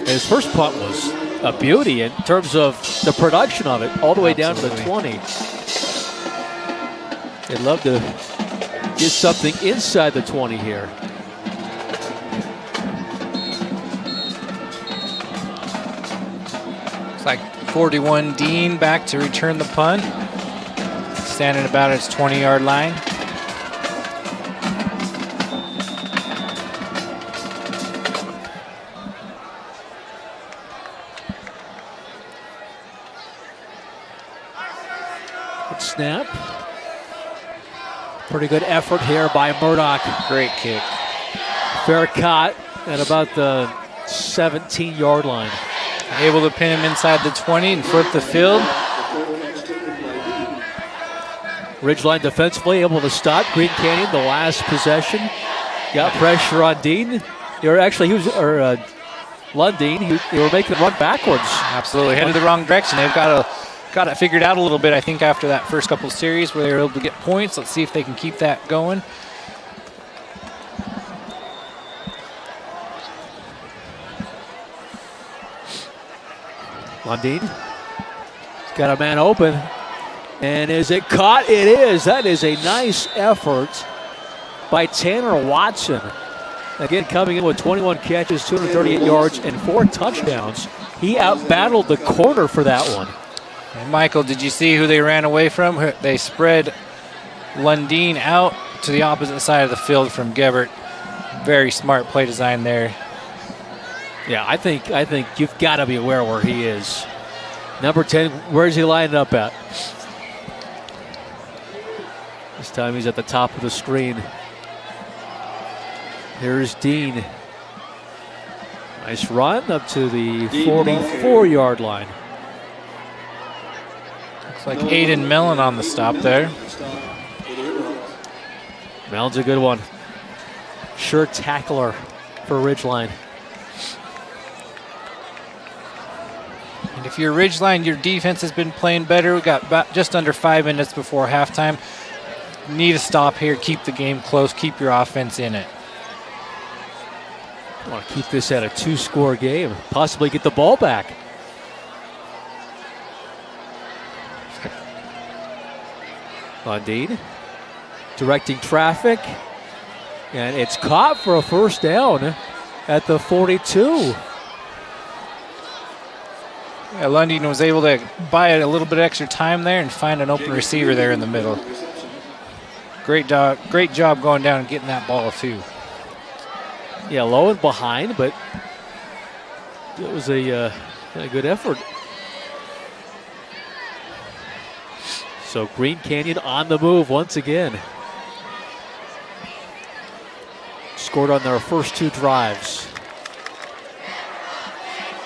Speaker 1: His first punt was a beauty in terms of the production of it, all the way down to the 20. They'd love to get something inside the 20 here.
Speaker 2: Looks like 41 Dean back to return the punt. Standing about its 20-yard line.
Speaker 1: Good snap. Pretty good effort here by Murdoch.
Speaker 2: Great kick.
Speaker 1: Fair caught at about the 17-yard line.
Speaker 2: Able to pin him inside the 20 and flip the field.
Speaker 1: Ridgeline defensively able to stop Green Canyon the last possession. Got pressure on Dean. Lundeen. They were making the run backwards.
Speaker 2: Absolutely, headed the wrong direction. They've got it figured out a little bit, I think, after that first couple of series where they were able to get points. Let's see if they can keep that going.
Speaker 1: Lundeen. He's got a man open. And is it caught? It is. That is a nice effort by Tanner Watson. Again, coming in with 21 catches, 238 yards, and 4 touchdowns. He outbattled the corner for that one.
Speaker 2: And Michael, did you see who they ran away from? They spread Lundeen out to the opposite side of the field from Gebert. Very smart play design there.
Speaker 1: Yeah, I think you've got to be aware where he is. Number 10, where's he lining up at? This time he's at the top of the screen. Here's Dean. Nice run up to the 44-yard line.
Speaker 2: Looks like Aiden Mellon on the stop there.
Speaker 1: Mellon's a good one. Sure tackler for Ridgeline.
Speaker 2: And if you're Ridgeline, your defense has been playing better. We got about just under 5 minutes before halftime. Need to stop here, keep the game close, keep your offense in it.
Speaker 1: Want to keep this at a 2-score game, possibly get the ball back. Lundeen directing traffic, and it's caught for a first down at the 42.
Speaker 2: Yeah, Lundeen was able to buy it a little bit extra time there and find an open receiver there in the middle. Great job going down and getting that ball too.
Speaker 1: Yeah, low and behind, but it was a good effort. So Green Canyon on the move once again. Scored on their first 2 drives.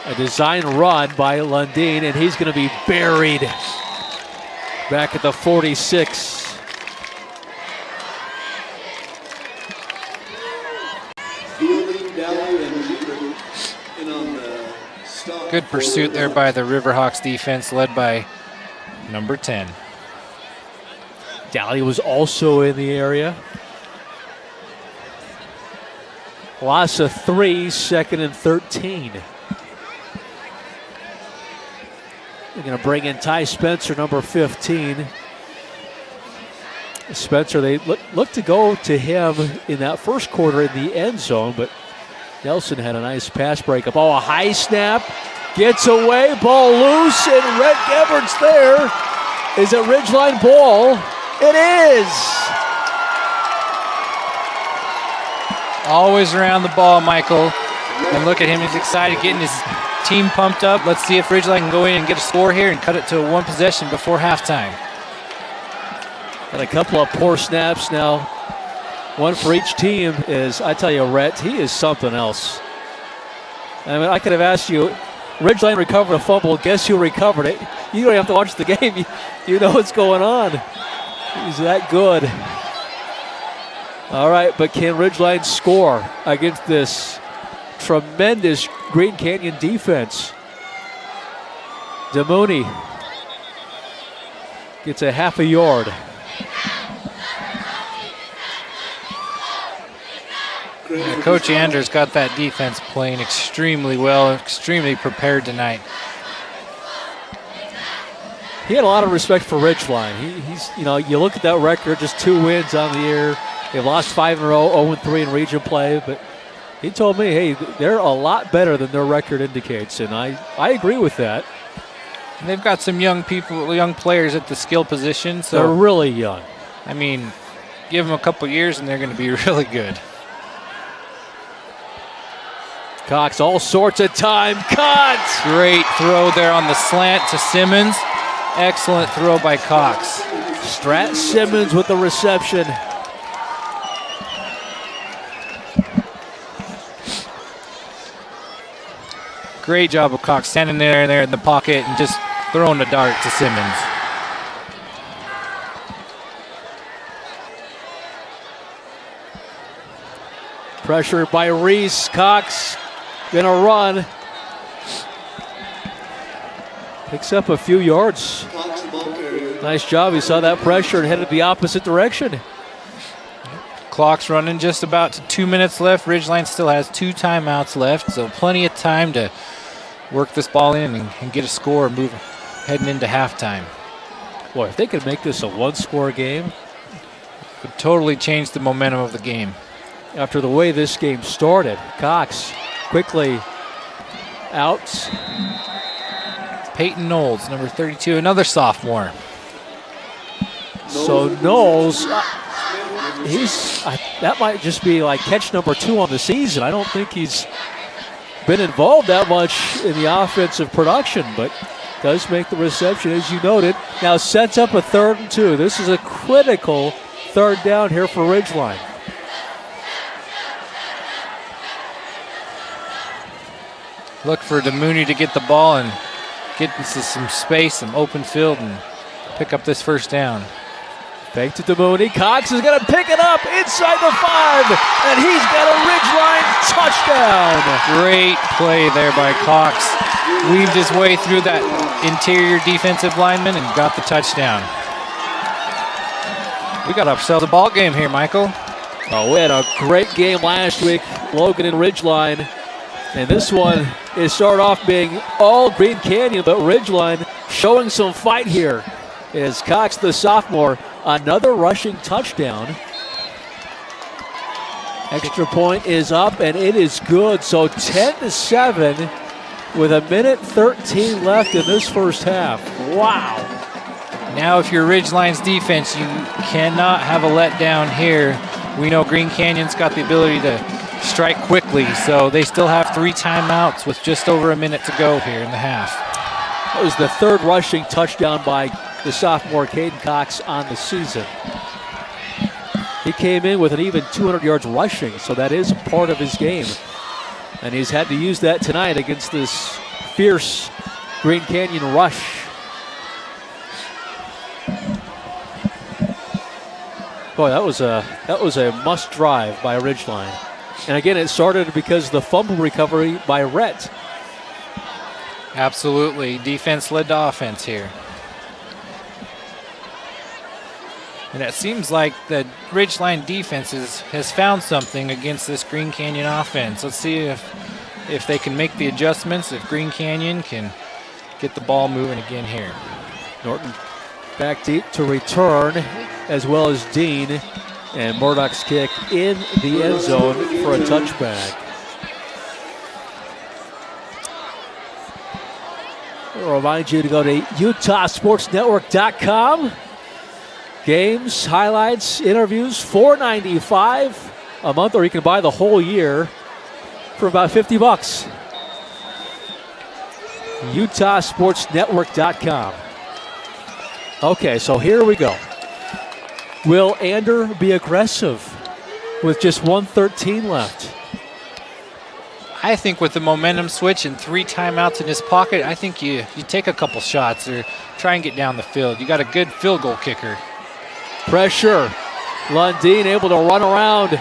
Speaker 1: A design run by Lundeen, and he's going to be buried back at the 46.
Speaker 2: Good pursuit there by the Riverhawks defense led by number 10.
Speaker 1: Daly was also in the area. Loss of 3, 2nd and 13. They're going to bring in Ty Spencer, number 15. Spencer, they look to go to him in that first quarter in the end zone, but Nelson had a nice pass breakup. Oh, a high snap. Gets away, ball loose, and Rhett Gebert's there. Is it Ridgeline ball? It is.
Speaker 2: Always around the ball, Michael. And look at him, he's excited, getting his team pumped up. Let's see if Ridgeline can go in and get a score here and cut it to a 1 possession before halftime.
Speaker 1: And a couple of poor snaps now. One for each team is, I tell you, Rhett, he is something else. I mean, I could have asked you, Ridgeline recovered a fumble. Guess who recovered it? You don't have to watch the game. You know what's going on. He's that good. All right, but can Ridgeline score against this tremendous Green Canyon defense? Demooney gets a half a yard.
Speaker 2: Coach Anders got that defense playing extremely well, extremely prepared tonight.
Speaker 1: He had a lot of respect for Ridgeline. He's, you look at that record, just 2 wins on the year. They've lost 5 in a row, 0-3 in region play, but he told me, hey, they're a lot better than their record indicates, and I agree with that.
Speaker 2: And they've got some young players at the skill position. So
Speaker 1: they're really young.
Speaker 2: I mean, give them a couple years and they're going to be really good.
Speaker 1: Cox, all sorts of time. Cut!
Speaker 2: Great throw there on the slant to Simmons. Excellent throw by Cox.
Speaker 1: Strat Simmons with the reception.
Speaker 2: Great job of Cox standing there in the pocket and just throwing the dart to Simmons.
Speaker 1: Pressure by Reese. Cox gonna run. Picks up a few yards. Nice job. He saw that pressure and headed the opposite direction.
Speaker 2: Clock's running, just about 2 minutes left. Ridgeline still has 2 timeouts left, so plenty of time to work this ball in and get a score and move heading into halftime.
Speaker 1: Boy, if they could make this a 1-score game,
Speaker 2: it would totally change the momentum of the game.
Speaker 1: After the way this game started, Cox quickly out.
Speaker 2: Peyton Knowles, number 32, another sophomore.
Speaker 1: So Knowles, that might just be like catch number 2 on the season. I don't think he's been involved that much in the offensive production, but does make the reception, as you noted. Now sets up a 3rd and 2. This is a critical 3rd down here for Ridgeline.
Speaker 2: Look for DeMooney to get the ball and get into some space, some open field, and pick up this 1st down.
Speaker 1: Fake to DeMooney. Cox is going to pick it up inside the 5, and he's got a Ridgeline touchdown.
Speaker 2: Great play there by Cox. Weaved his way through that interior defensive lineman and got the touchdown. We got ourselves a ball game here, Michael.
Speaker 1: Oh, we had a great game last week, Logan and Ridgeline. And this one, it started off being all Green Canyon, but Ridgeline showing some fight here. Is Cox, the sophomore, another rushing touchdown. Extra point is up, and it is good. So 10-7 with 1:13 left in this 1st half. Wow.
Speaker 2: Now if you're Ridgeline's defense, you cannot have a letdown here. We know Green Canyon's got the ability to strike quickly, so they still have 3 timeouts with just over a minute to go here in the half.
Speaker 1: That was the 3rd rushing touchdown by the sophomore Caden Cox on the season. He came in with an even 200 yards rushing, so that is part of his game. And he's had to use that tonight against this fierce Green Canyon rush. Boy, that was a must drive by Ridgeline. And again, it started because of the fumble recovery by Rhett.
Speaker 2: Absolutely. Defense led to offense here. And it seems like the Ridgeline defense has found something against this Green Canyon offense. Let's see if they can make the adjustments, if Green Canyon can get the ball moving again here.
Speaker 1: Norton back deep to return, as well as Dean. And Murdoch's kick in the end zone for a touchback. I'll remind you to go to UtahSportsNetwork.com. Games, highlights, interviews, $4.95 a month, or you can buy the whole year for about $50. UtahSportsNetwork.com. Okay, so here we go. Will Ander be aggressive with just 1:13 left?
Speaker 2: I think with the momentum switch and 3 timeouts in his pocket, I think you take a couple shots or try and get down the field. You got a good field goal kicker.
Speaker 1: Pressure. Lundeen able to run around.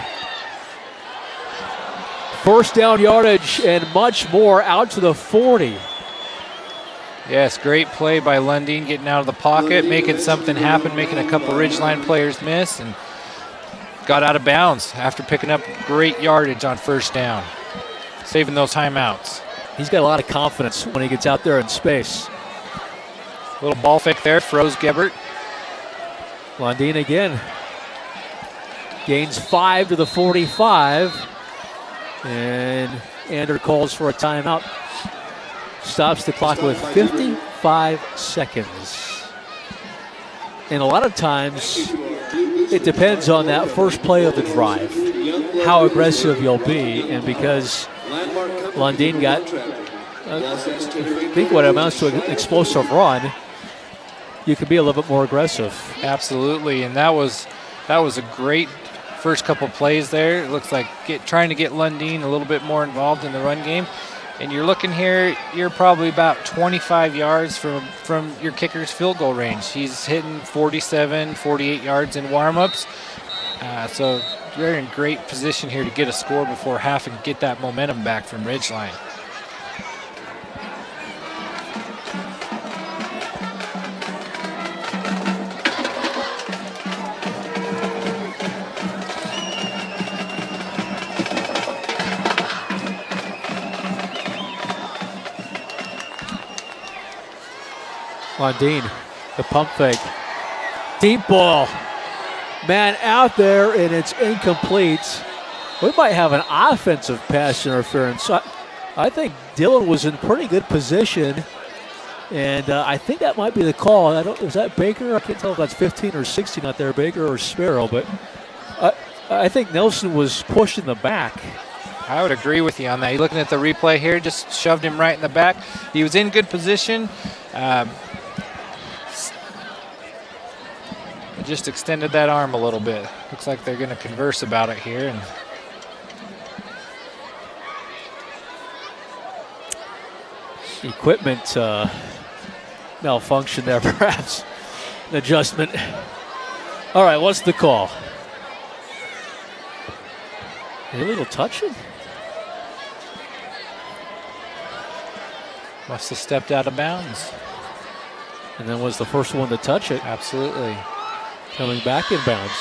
Speaker 1: 1st down yardage and much more out to the 40.
Speaker 2: Yes, great play by Lundeen, getting out of the pocket, making something happen, making a couple Ridgeline players miss, and got out of bounds after picking up great yardage on first down, saving those timeouts.
Speaker 1: He's got a lot of confidence when he gets out there in space.
Speaker 2: Little ball fake there, froze Gebert.
Speaker 1: Blondin again. Gains 5 to the 45. And Ander calls for a timeout. Stops the clock with 55 seconds. And a lot of times, it depends on that first play of the drive, how aggressive you'll be. And because Blondin got, I think what amounts to an explosive run, you can be a little bit more aggressive.
Speaker 2: Absolutely, and that was a great first couple plays there. It looks like trying to get Lundin a little bit more involved in the run game. And you're looking here, you're probably about 25 yards from your kicker's field goal range. He's hitting 47, 48 yards in warm-ups. So you're in great position here to get a score before half and get that momentum back from Ridgeline.
Speaker 1: Blondin, the pump fake. Deep ball. Man out there, and it's incomplete. We might have an offensive pass interference. I think Dillon was in pretty good position, and I think that might be the call. Is that Baker? I can't tell if that's 15 or 16 out there, Baker or Sparrow, but I think Nelson was pushed in the back.
Speaker 2: I would agree with you on that. You're looking at the replay here, just shoved him right in the back. He was in good position. Just extended that arm a little bit. Looks like they're going to converse about it here. And
Speaker 1: equipment malfunction there, perhaps. An adjustment. All right, what's the call? Illegal touching?
Speaker 2: Must have stepped out of bounds.
Speaker 1: And then was the first one to touch it.
Speaker 2: Absolutely.
Speaker 1: Coming back in bounds.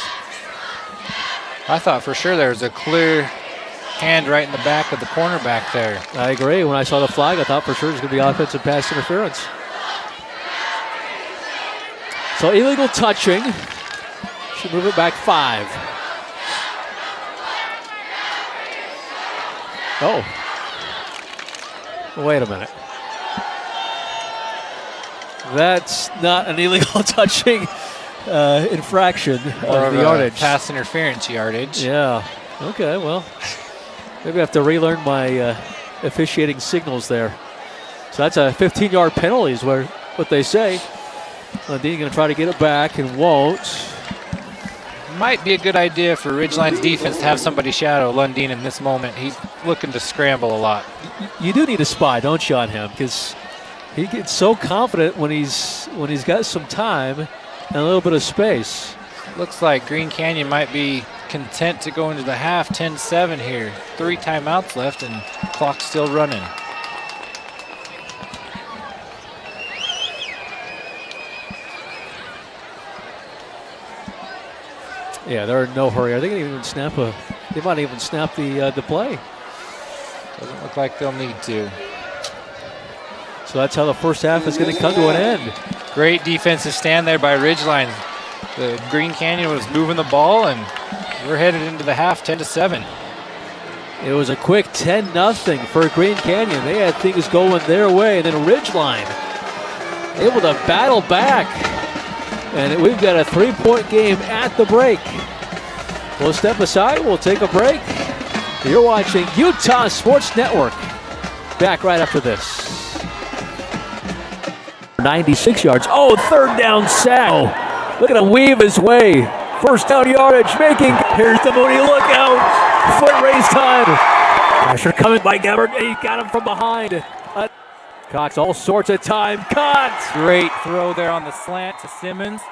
Speaker 2: I thought for sure there was a clear hand right in the back of the cornerback there.
Speaker 1: I agree. When I saw the flag, I thought for sure it was going to be offensive pass interference. So illegal touching. Should move it back 5. Oh. Wait a minute. That's not an illegal touching infraction of the yardage.
Speaker 2: Pass interference yardage.
Speaker 1: Yeah. Okay, well, maybe I have to relearn my officiating signals there. So that's a 15-yard penalty is what they say. Lundin going to try to get it back and won't.
Speaker 2: Might be a good idea for Ridgeline's defense to have somebody shadow Lundin in this moment. He's looking to scramble a lot.
Speaker 1: You do need a spy, don't you, on him? Because he gets so confident when he's got some time and a little bit of space.
Speaker 2: Looks like Green Canyon might be content to go into the half 10-7 here. 3 timeouts left and clock's still running.
Speaker 1: Yeah, they're in no hurry. Are they going to even snap they might even snap the play.
Speaker 2: Doesn't look like they'll need to.
Speaker 1: So that's how the first half is going to come to an end.
Speaker 2: Great defensive stand there by Ridgeline. The Green Canyon was moving the ball, and we're headed into the half 10-7.
Speaker 1: It was a quick 10-0 for Green Canyon. They had things going their way, and then Ridgeline able to battle back. And we've got a 3-point game at the break. We'll step aside. We'll take a break. You're watching Utah Sports Network. Back right after this. 96 yards. Oh, third down sack. Oh, look at him weave his way. First down yardage making. Here's the Mooney. Look out. Foot race time. Pressure coming by Gabbard. He got him from behind. Cox all sorts of time. Caught.
Speaker 2: Great throw there on the slant to Simmons.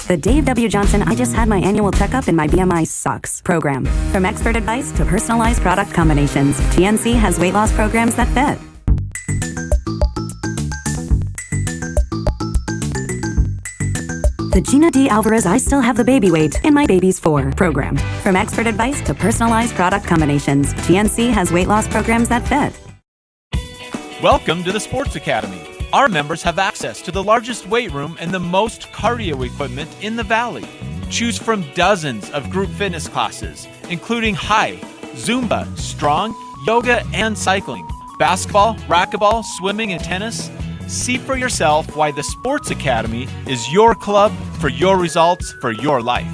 Speaker 5: The Dave W. Johnson I Just Had My Annual Checkup and My BMI Sucks program. From expert advice to personalized product combinations, GNC has weight loss programs that fit. The Gina D. Alvarez I Still Have the Baby Weight in My Baby's 4 program. From expert advice to personalized product combinations, GNC has weight loss programs that fit.
Speaker 6: Welcome to the Sports Academy. Our members have access to the largest weight room and the most cardio equipment in the Valley. Choose from dozens of group fitness classes, including high, Zumba, strong, yoga, and cycling, basketball, racquetball, swimming, and tennis. See for yourself why the Sports Academy is your club for your results for your life.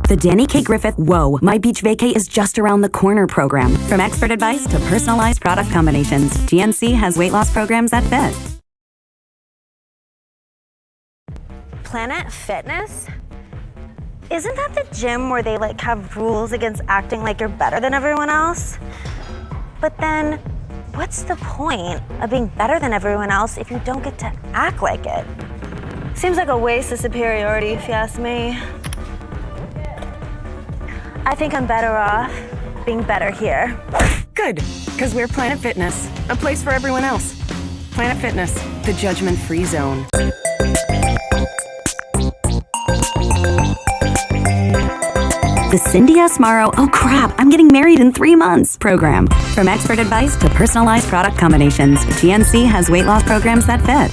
Speaker 5: The Danny K. Griffith Whoa, My Beach Vacay is just around the corner program. From expert advice to personalized product combinations, GNC has weight loss programs that fit.
Speaker 3: Planet Fitness? Isn't that the gym where they like have rules against acting like you're better than everyone else? But then, what's the point of being better than everyone else if you don't get to act like it? Seems like a waste of superiority if you ask me. I think I'm better off being better here.
Speaker 4: Good, because we're Planet Fitness, a place for everyone else. Planet Fitness, the judgment-free zone.
Speaker 5: The Cindy S. Morrow, oh crap, I'm getting married in 3 months program. From expert advice to personalized product combinations, GNC has weight loss programs that fit.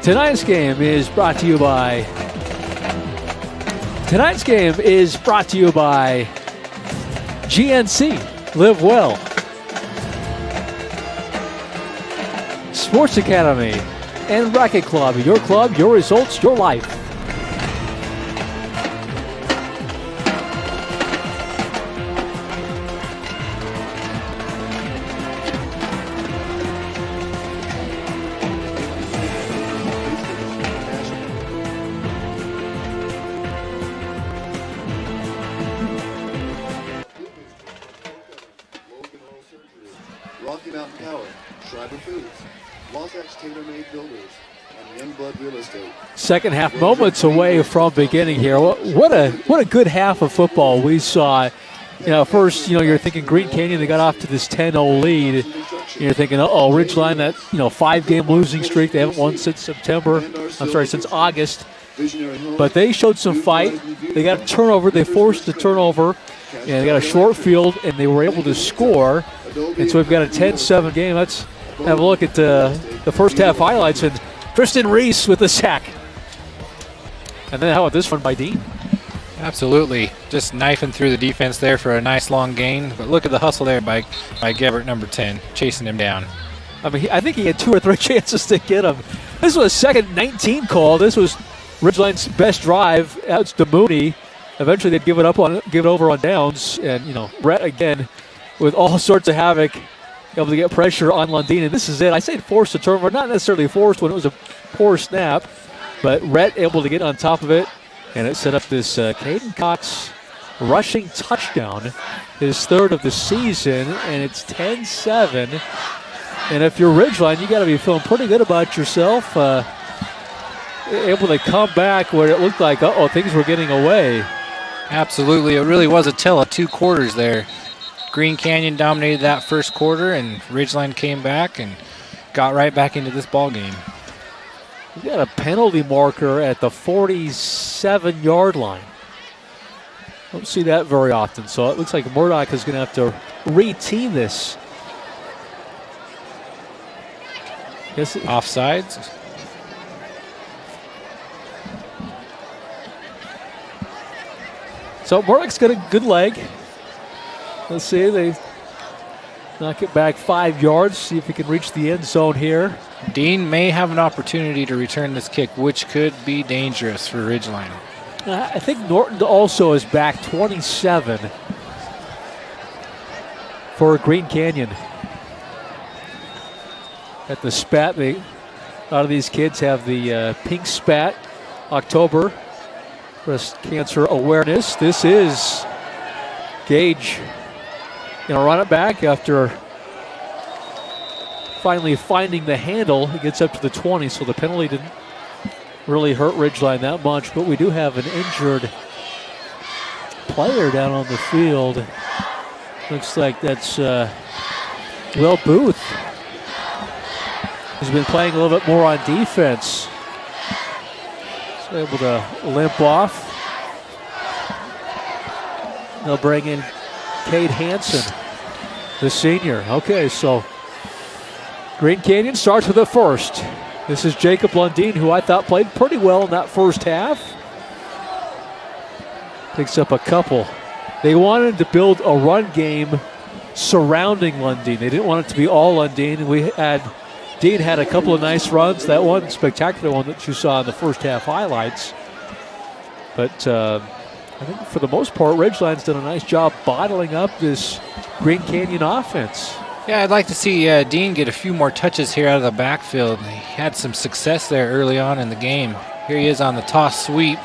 Speaker 1: Tonight's game is brought to you by GNC. Live well. Sports Academy and Racket Club. Your club, your results, your life.
Speaker 7: Rocky Mountain Power, Schreiber Foods, Wasatch Tailor-Made Builders, and Youngblood Real Estate.
Speaker 1: Second half moments away from beginning here. What a good half of football we saw. First, you're thinking Green Canyon, they got off to this 10-0 lead. You're thinking, Ridgeline, that 5-game losing streak. They haven't won since since August. But they showed some fight. They got a turnover. They forced the turnover. And they got a short field, and they were able to score. And so we've got a 10-7 game. Let's have a look at the first half highlights. And Tristan Reese with the sack. And then how about this one by Dean?
Speaker 2: Absolutely. Just knifing through the defense there for a nice long gain. But look at the hustle there by Gebert, number 10, chasing him down.
Speaker 1: I mean, I think he had 2 or 3 chances to get him. This was a second 19 call. This was Ridgeline's best drive. That's to Mooney. Eventually they'd give it over on downs. And, Rhett again with all sorts of havoc, able to get pressure on Lundin. And this is it. I say forced a turnover, not necessarily forced when it was a poor snap, but Rhett able to get on top of it. And it set up this Caden Cox rushing touchdown, his third of the season, and it's 10-7. And if you're Ridgeline, you got to be feeling pretty good about yourself. Able to come back where it looked like, things were getting away.
Speaker 2: Absolutely. It really was a tale of 2 quarters there. Green Canyon dominated that first quarter, and Ridgeline came back and got right back into this ball game.
Speaker 1: We got a penalty marker at the 47-yard line. Don't see that very often, so it looks like Murdoch is going to have to re-team this.
Speaker 2: Offsides.
Speaker 1: So Murdoch's got a good leg. Let's see, they knock it back 5 yards, see if he can reach the end zone here.
Speaker 2: Dean may have an opportunity to return this kick, which could be dangerous for Ridgeline.
Speaker 1: I think Norton also is back 27 for Green Canyon. At the spat, a lot of these kids have the pink spat, October, breast cancer awareness. This is Gage. Run it back after finally finding the handle. He gets up to the 20, so the penalty didn't really hurt Ridgeline that much, but we do have an injured player down on the field. Looks like that's Will Booth. He's been playing a little bit more on defense. So able to limp off. They'll bring in Cade Hansen, the senior. Okay, so Green Canyon starts with the first. This is Jacob Lundin, who I thought played pretty well in that first half. Picks up a couple. They wanted to build a run game surrounding Lundin. They didn't want it to be all Lundin. Dean had a couple of nice runs. That one spectacular one that you saw in the first half highlights. But I think for the most part, Ridgeline's done a nice job bottling up this Green Canyon offense.
Speaker 2: Yeah, I'd like to see Dean get a few more touches here out of the backfield. He had some success there early on in the game. Here he is on the toss sweep,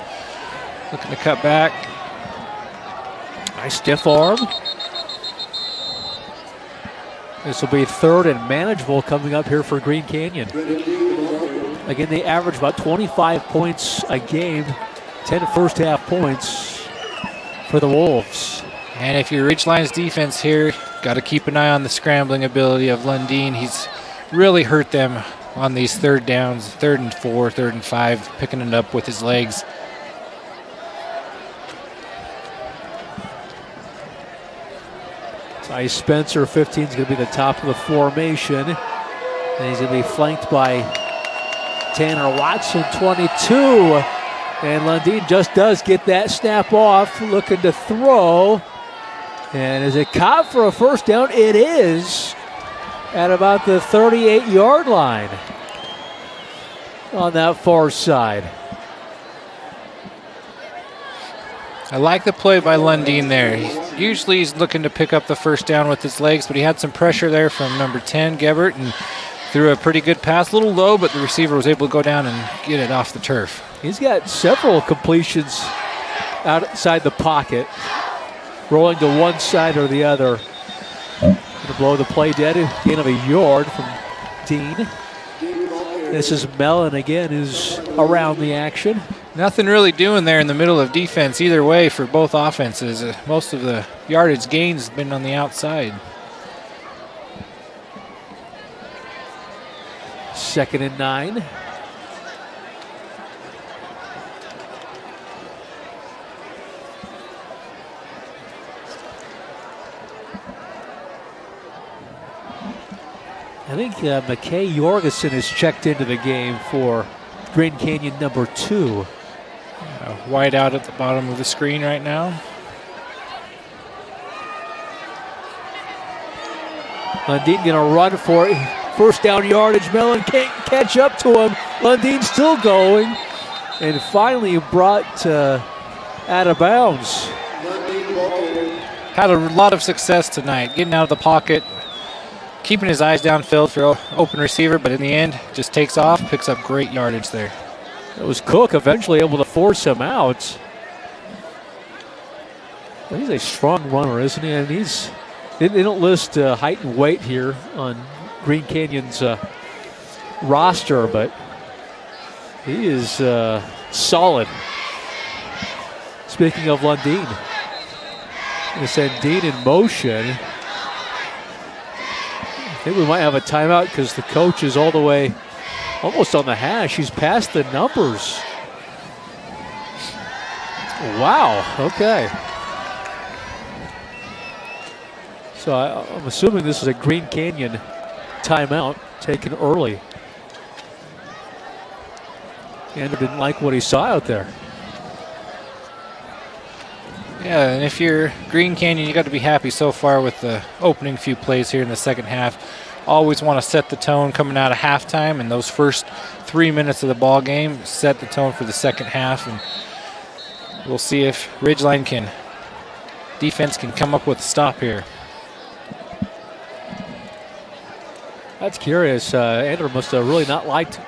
Speaker 2: looking to cut back.
Speaker 1: Nice stiff arm. This will be third and manageable coming up here for Green Canyon. Again, they average about 25 points a game, 10 first half points for the Wolves.
Speaker 2: And if you're Ridgeline's defense here, got to keep an eye on the scrambling ability of Lundin. He's really hurt them on these third downs, 3rd and 4, 3rd and 5, picking it up with his legs.
Speaker 1: Ty Spencer, 15, is going to be the top of the formation. And he's going to be flanked by Tanner Watson, 22. And Lundeen just does get that snap off, looking to throw. And is it caught for a first down? It is at about the 38-yard line on that far side.
Speaker 2: I like the play by Lundeen there. Usually he's looking to pick up the first down with his legs, but he had some pressure there from number 10, Gebert, and threw a pretty good pass. A little low, but the receiver was able to go down and get it off the turf.
Speaker 1: He's got several completions outside the pocket, rolling to one side or the other. To blow the play dead, gain of a yard from Dean. This is Mellon again, who's around the action.
Speaker 2: Nothing really doing there in the middle of defense either way for both offenses. Most of the yardage gains have been on the outside.
Speaker 1: 2nd and 9. I think McKay Jorgensen has checked into the game for Grand Canyon number 2.
Speaker 2: Wide out at the bottom of the screen right now.
Speaker 1: Lundeen going to run for it. First down yardage. Mellon can't catch up to him. Lundeen still going. And finally brought out of bounds.
Speaker 2: Had a lot of success tonight, getting out of the pocket, keeping his eyes downfield for open receiver, but in the end, just takes off, picks up great yardage there.
Speaker 1: It was Cook eventually able to force him out. Well, he's a strong runner, isn't he? And they don't list height and weight here on Green Canyon's roster, but he is solid. Speaking of Lundeen, going to send Dean in motion. I think we might have a timeout because the coach is all the way almost on the hash. He's past the numbers. Wow, okay. So I'm assuming this is a Green Canyon timeout taken early. Andrew didn't like what he saw out there.
Speaker 2: Yeah, and if you're Green Canyon, you got to be happy so far with the opening few plays here in the second half. Always want to set the tone coming out of halftime, and those first 3 minutes of the ball game set the tone for the second half. And we'll see if Ridgeline defense can come up with a stop here.
Speaker 1: That's curious. Andrew must have really not liked.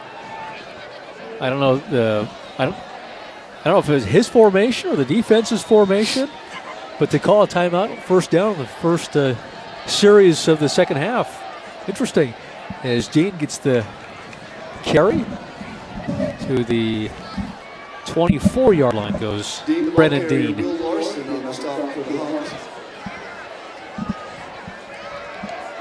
Speaker 1: I don't know I don't know if it was his formation or the defense's formation, but to call a timeout first down in the first series of the second half. Interesting. As Dean gets the carry to the 24-yard line goes Brennan Dean.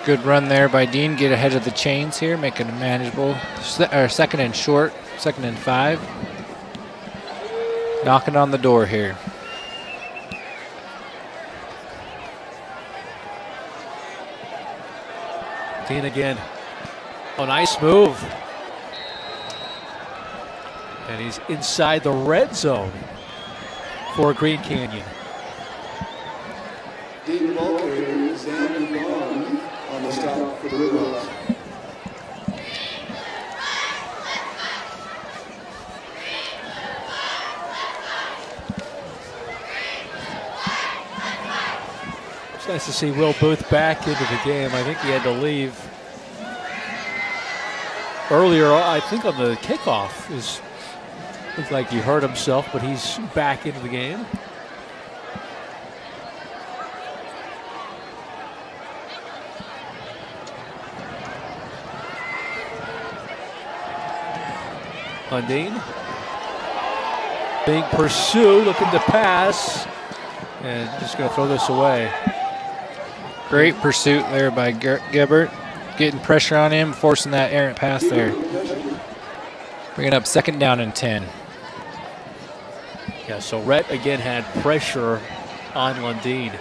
Speaker 2: Good run there by Dean. Get ahead of the chains here, making it manageable. Second and short, 2nd and 5. Knocking on the door here.
Speaker 1: Dean again. Oh, nice move. And he's inside the red zone for Green Canyon.
Speaker 7: Dean Walker is on the stop for the Ridgeline.
Speaker 1: It's nice to see Will Booth back into the game. I think he had to leave earlier, I think on the kickoff. Looked like he hurt himself, but he's back into the game. Lundeen being pursued, looking to pass, and just going to throw this away.
Speaker 2: Great pursuit there by Gebert. Getting pressure on him, forcing that errant pass there. Bringing up 2nd down and 10.
Speaker 1: Yeah, so Rhett again had pressure on Lundeen.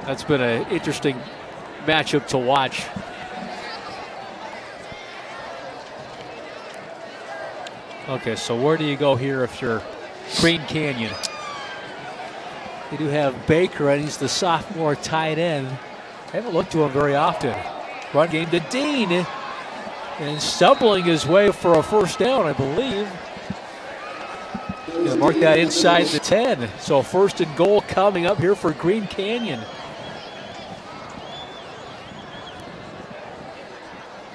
Speaker 1: That's been an interesting matchup to watch. Okay, so where do you go here if you're Green Canyon? You do have Baker, and he's the sophomore tight end. I haven't looked to him very often. Run game to Dean, and stumbling his way for a first down, I believe. Gonna mark that inside the 10. So first and goal coming up here for Green Canyon.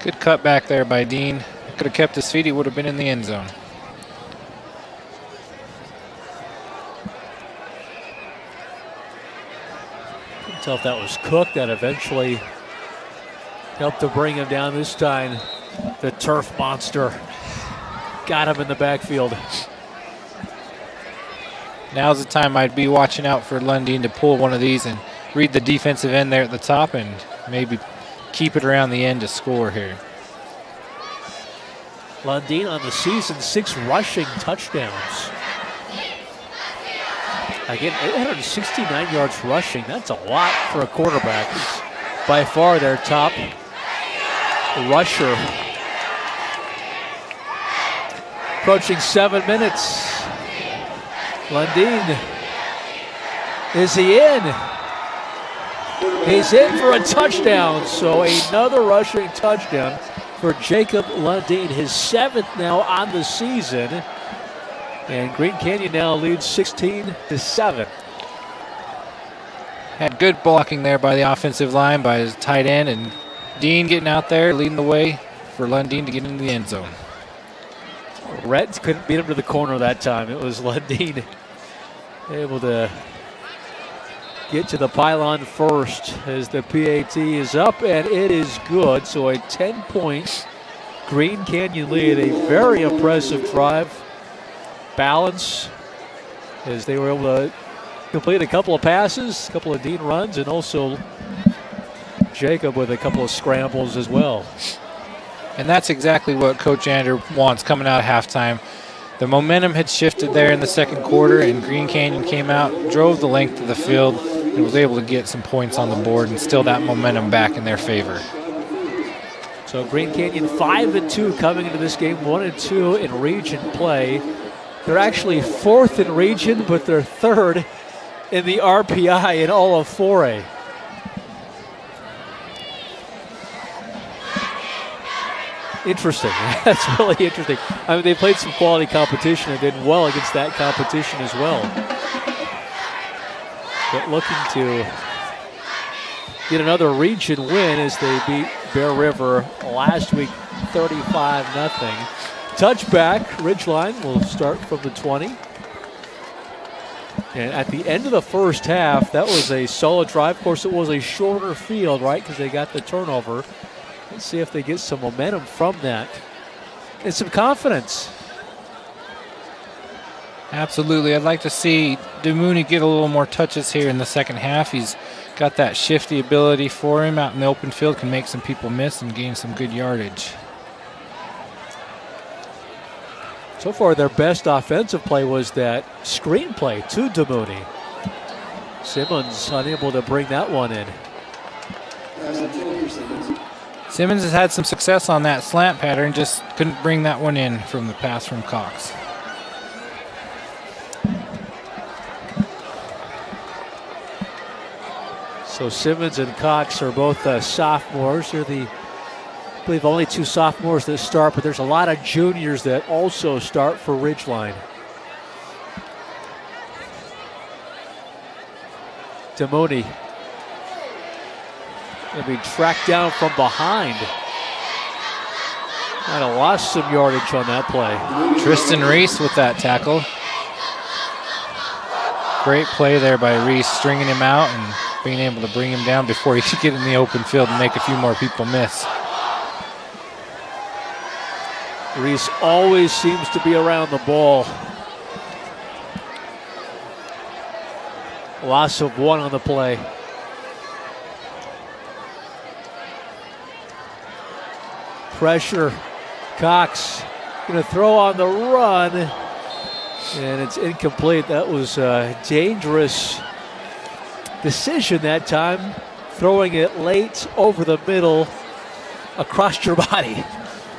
Speaker 2: Good cut back there by Dean. Could have kept his feet, he would have been in the end zone.
Speaker 1: Couldn't tell if that was Cook that eventually helped to bring him down. This time, the turf monster got him in the backfield.
Speaker 2: Now's the time I'd be watching out for Lundeen to pull one of these and read the defensive end there at the top and maybe keep it around the end to score here.
Speaker 1: Lundeen on the season, 6 rushing touchdowns. Again, 869 yards rushing. That's a lot for a quarterback. He's by far their top rusher. Approaching 7 minutes. Lundeen, is he in? He's in for a touchdown. So another rushing touchdown for Jacob Lundeen, his 7th now on the season. And Green Canyon now leads 16-7.
Speaker 2: Had good blocking there by the offensive line, by his tight end, and Dean getting out there, leading the way for Lundeen to get into the end zone.
Speaker 1: Reds couldn't beat him to the corner that time. It was Lundeen able to get to the pylon first as the PAT is up, and it is good. So a 10-point Green Canyon lead, a very impressive drive. Balance as they were able to complete a couple of passes, a couple of Dean runs, and also Jacob with a couple of scrambles as well.
Speaker 2: And that's exactly what Coach Andrew wants coming out of halftime. The momentum had shifted there in the second quarter, and Green Canyon came out, drove the length of the field, and was able to get some points on the board and still that momentum back in their favor.
Speaker 1: So Green Canyon 5-2 coming into this game, 1-2 in region play. They're actually 4th in region, but they're 3rd in the RPI in all of 4A. Interesting. That's really interesting. I mean, they played some quality competition and did well against that competition as well. But looking to get another region win as they beat Bear River last week 35-0. Touchback, Ridgeline will start from the 20. And at the end of the first half, that was a solid drive. Of course, it was a shorter field, right, because they got the turnover. Let's see if they get some momentum from that and some confidence.
Speaker 2: Absolutely. I'd like to see DeMooney get a little more touches here in the second half. He's got that shifty ability for him out in the open field, can make some people miss and gain some good yardage.
Speaker 1: So far, their best offensive play was that screen play to DeMooney. Simmons unable to bring that one in.
Speaker 2: Simmons has had some success on that slant pattern, just couldn't bring that one in from the pass from Cox.
Speaker 1: So Simmons and Cox are both sophomores. They're the, I believe, only 2 sophomores that start, but there's a lot of juniors that also start for Ridgeline. DeMooney going to be tracked down from behind. Might have lost some yardage on that play.
Speaker 2: Tristan Reese with that tackle. Great play there by Reese, stringing him out and being able to bring him down before he could get in the open field and make a few more people miss.
Speaker 1: Reese always seems to be around the ball. Loss of 1 on the play. Pressure. Cox going to throw on the run, and it's incomplete. That was a dangerous decision that time, throwing it late over the middle across your body.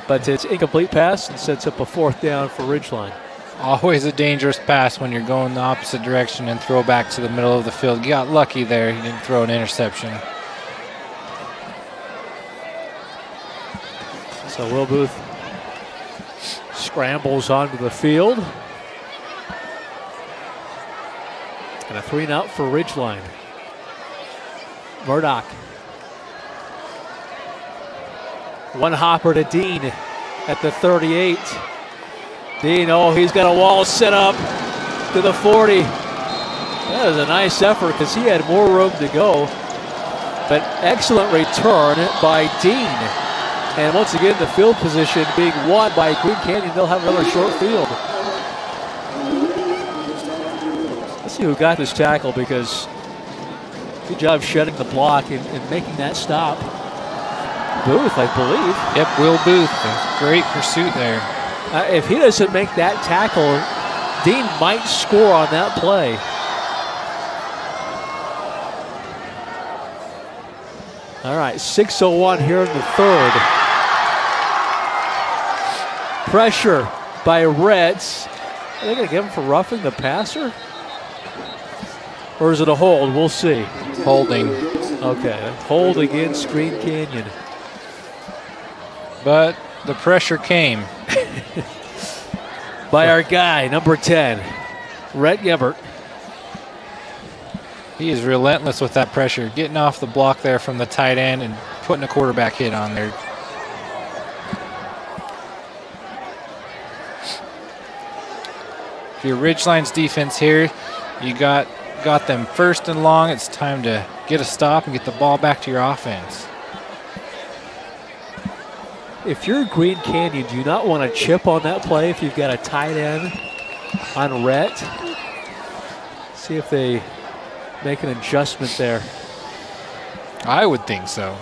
Speaker 1: But it's incomplete pass and sets up a 4th down for Ridgeline.
Speaker 2: Always a dangerous pass when you're going the opposite direction and throw back to the middle of the field. You got lucky there. You didn't throw an interception.
Speaker 1: So Will Booth scrambles onto the field. And a 3-and-out for Ridgeline. Murdoch. One hopper to Dean at the 38. Dean, he's got a wall set up to the 40. That was a nice effort because he had more room to go. But excellent return by Dean. And once again, the field position being won by Green Canyon. They'll have another short field. Let's see who got this tackle because good job shedding the block and making that stop. Booth, I believe.
Speaker 2: Yep, Will Booth. Great pursuit there.
Speaker 1: If he doesn't make that tackle, Dean might score on that play. All right, 6:01 here in the 3rd. Pressure by Reds. Are they going to give him for roughing the passer? Or is it a hold? We'll see.
Speaker 2: Holding.
Speaker 1: Okay, hold against Green Canyon.
Speaker 2: But the pressure came.
Speaker 1: By our guy, number 10, Rhett Gebert.
Speaker 2: He is relentless with that pressure, getting off the block there from the tight end and putting a quarterback hit on there. If you're Ridgeline's defense here, you got them 1st and long. It's time to get a stop and get the ball back to your offense.
Speaker 1: If you're Green Canyon, do you not want to chip on that play if you've got a tight end on Rhett? See if they make an adjustment there.
Speaker 2: I would think so.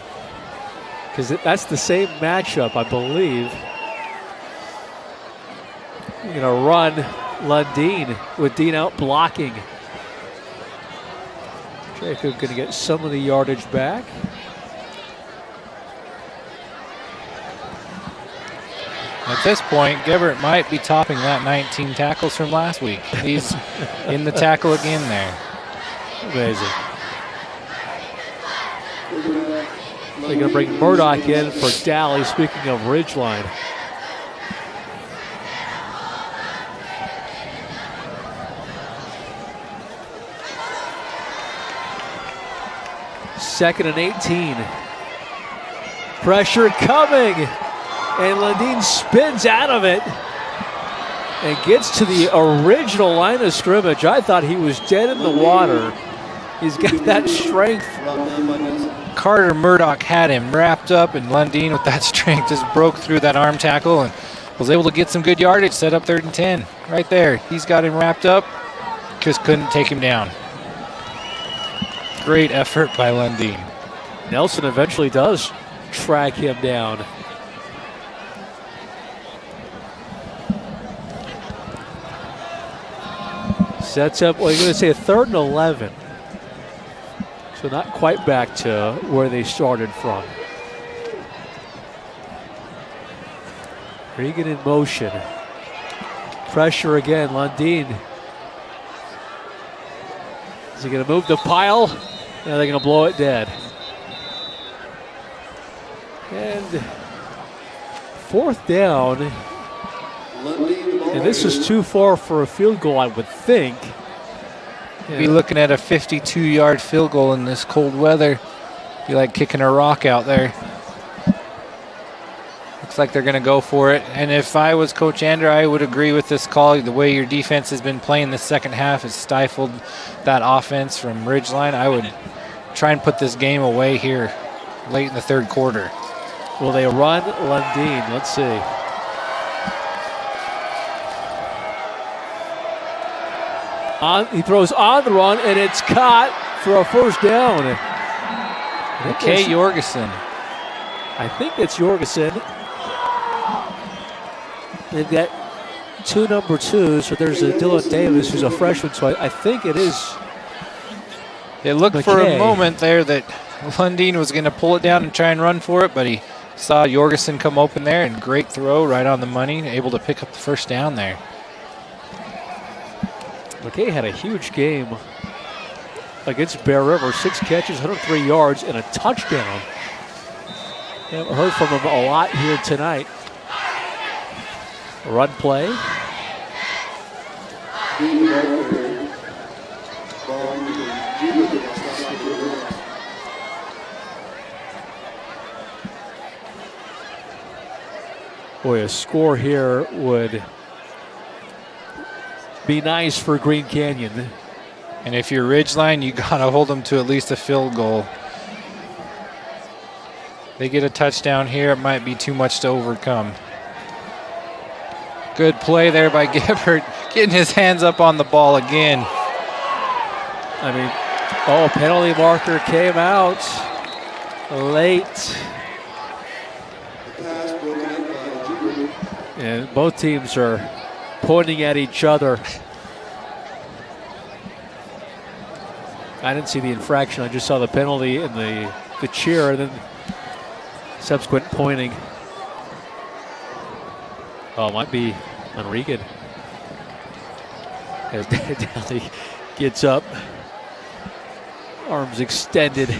Speaker 1: Because that's the same matchup, I believe. You're going to run Lundeen with Dean out blocking. Jacob going to get some of the yardage back.
Speaker 2: At this point, Gebert might be topping that 19 tackles from last week. He's in the tackle again there.
Speaker 1: Amazing. They're going to bring Murdoch in for Dally, speaking of Ridgeline. Second and 18. Pressure coming. And Lundeen spins out of it and gets to the original line of scrimmage. I thought he was dead in the water. He's got that strength.
Speaker 2: Carter Murdoch had him wrapped up, and Lundeen with that strength just broke through that arm tackle and was able to get some good yardage, set up 3rd and 10. Right there. He's got him wrapped up, just couldn't take him down. Great effort by Lundeen.
Speaker 1: Nelson eventually does track him down. Sets up, well, you're going to say a 3rd and 11. So not quite back to where they started from. Regan in motion. Pressure again, Lundeen. Is he going to move the pile? No, they're going to blow it dead. And 4th down. And this is too far for a field goal, I would think.
Speaker 2: Be looking at a 52-yard field goal in this cold weather. Be like kicking a rock out there. Looks like they're going to go for it. And if I was Coach Andrew, I would agree with this call. The way your defense has been playing the second half has stifled that offense from Ridgeline. I would try and put this game away here late in the 3rd quarter.
Speaker 1: Will they run Lundeen? Let's see. He throws on the run, and it's caught for a 1st down.
Speaker 2: McKay Jorgensen.
Speaker 1: I think it's Jorgensen. They've got 2 number 2s, so there's a Dylan Davis who's a freshman, so I think it is.
Speaker 2: It looked
Speaker 1: McKay.
Speaker 2: for a moment there that Lundeen was going to pull it down and try and run for it, but he Saw Jorgensen come open there, and great throw right on the money, able to pick up the first down there.
Speaker 1: McKay had a huge game against Bear River. 6 catches, 103 yards, and a touchdown. Haven't heard from him a lot here tonight. Run play. Boy, a score here would be nice for Green Canyon.
Speaker 2: And if you're Ridgeline, you got to hold them to at least a field goal. They get a touchdown here, it might be too much to overcome. Good play there by Gibbert, getting his hands up on the ball again.
Speaker 1: I mean, penalty marker came out late. And both teams are pointing at each other. I didn't see the infraction. I just saw the penalty and the cheer and then subsequent pointing. Oh, it might be on Regan. As Daly gets up, arms extended.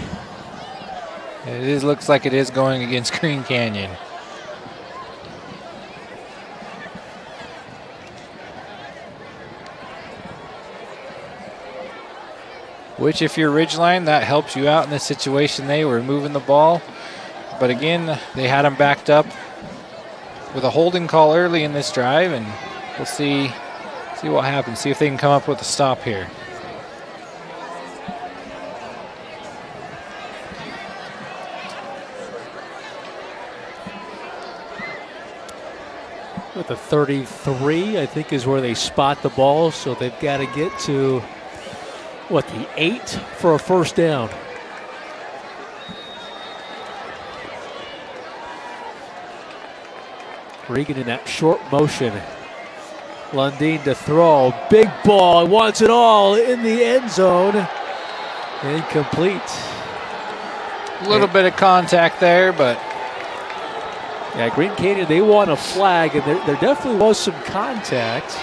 Speaker 2: Looks like it is going against Green Canyon. Which, if you're Ridgeline, that helps you out in the situation. They were moving the ball. But again, they had them backed up with a holding call early in this drive, and we'll see what happens. See if they can come up with a stop here.
Speaker 1: With the 33, I think, is where they spot the ball. So they've got to get to, the 8 for a first down. Regan in that short motion. Lundeen to throw. Big ball. Wants it all in the end zone. Incomplete.
Speaker 2: A little bit of contact there, but...
Speaker 1: Yeah, Green Canyon, they want a flag, and there definitely was some contact.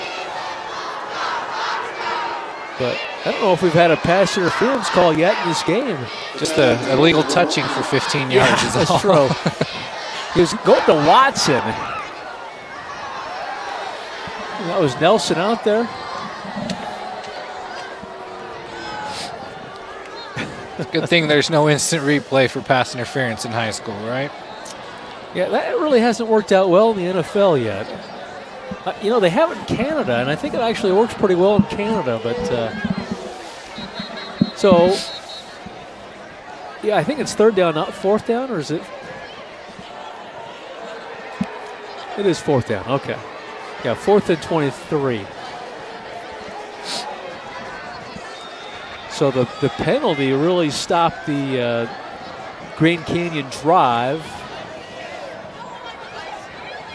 Speaker 1: But I don't know if we've had a pass interference call yet in this game.
Speaker 2: Just a illegal touching for 15 yards is
Speaker 1: that's
Speaker 2: all.
Speaker 1: True. He was going to Watson. That was Nelson out there.
Speaker 2: Good thing there's no instant replay for pass interference in high school, right?
Speaker 1: Yeah, that really hasn't worked out well in the NFL yet. They have it in Canada, and I think it actually works pretty well in Canada. But I think it's third down, not fourth down, or is it? It is fourth down. Okay. Yeah, 4th and 23. So the penalty really stopped the Green Canyon drive.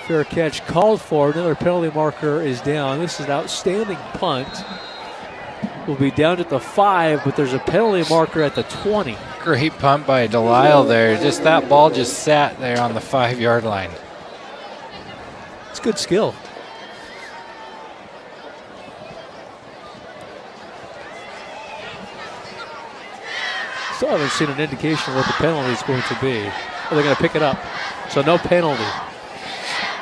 Speaker 1: Fair catch called for. Another penalty marker is down. This is an outstanding punt. We'll be down at the 5, but there's a penalty marker at the 20.
Speaker 2: Great punt by Delisle there. Just that ball just sat there on the 5-yard line.
Speaker 1: It's good skill. Still haven't seen an indication of what the penalty is going to be. They're going to pick it up. So no penalty.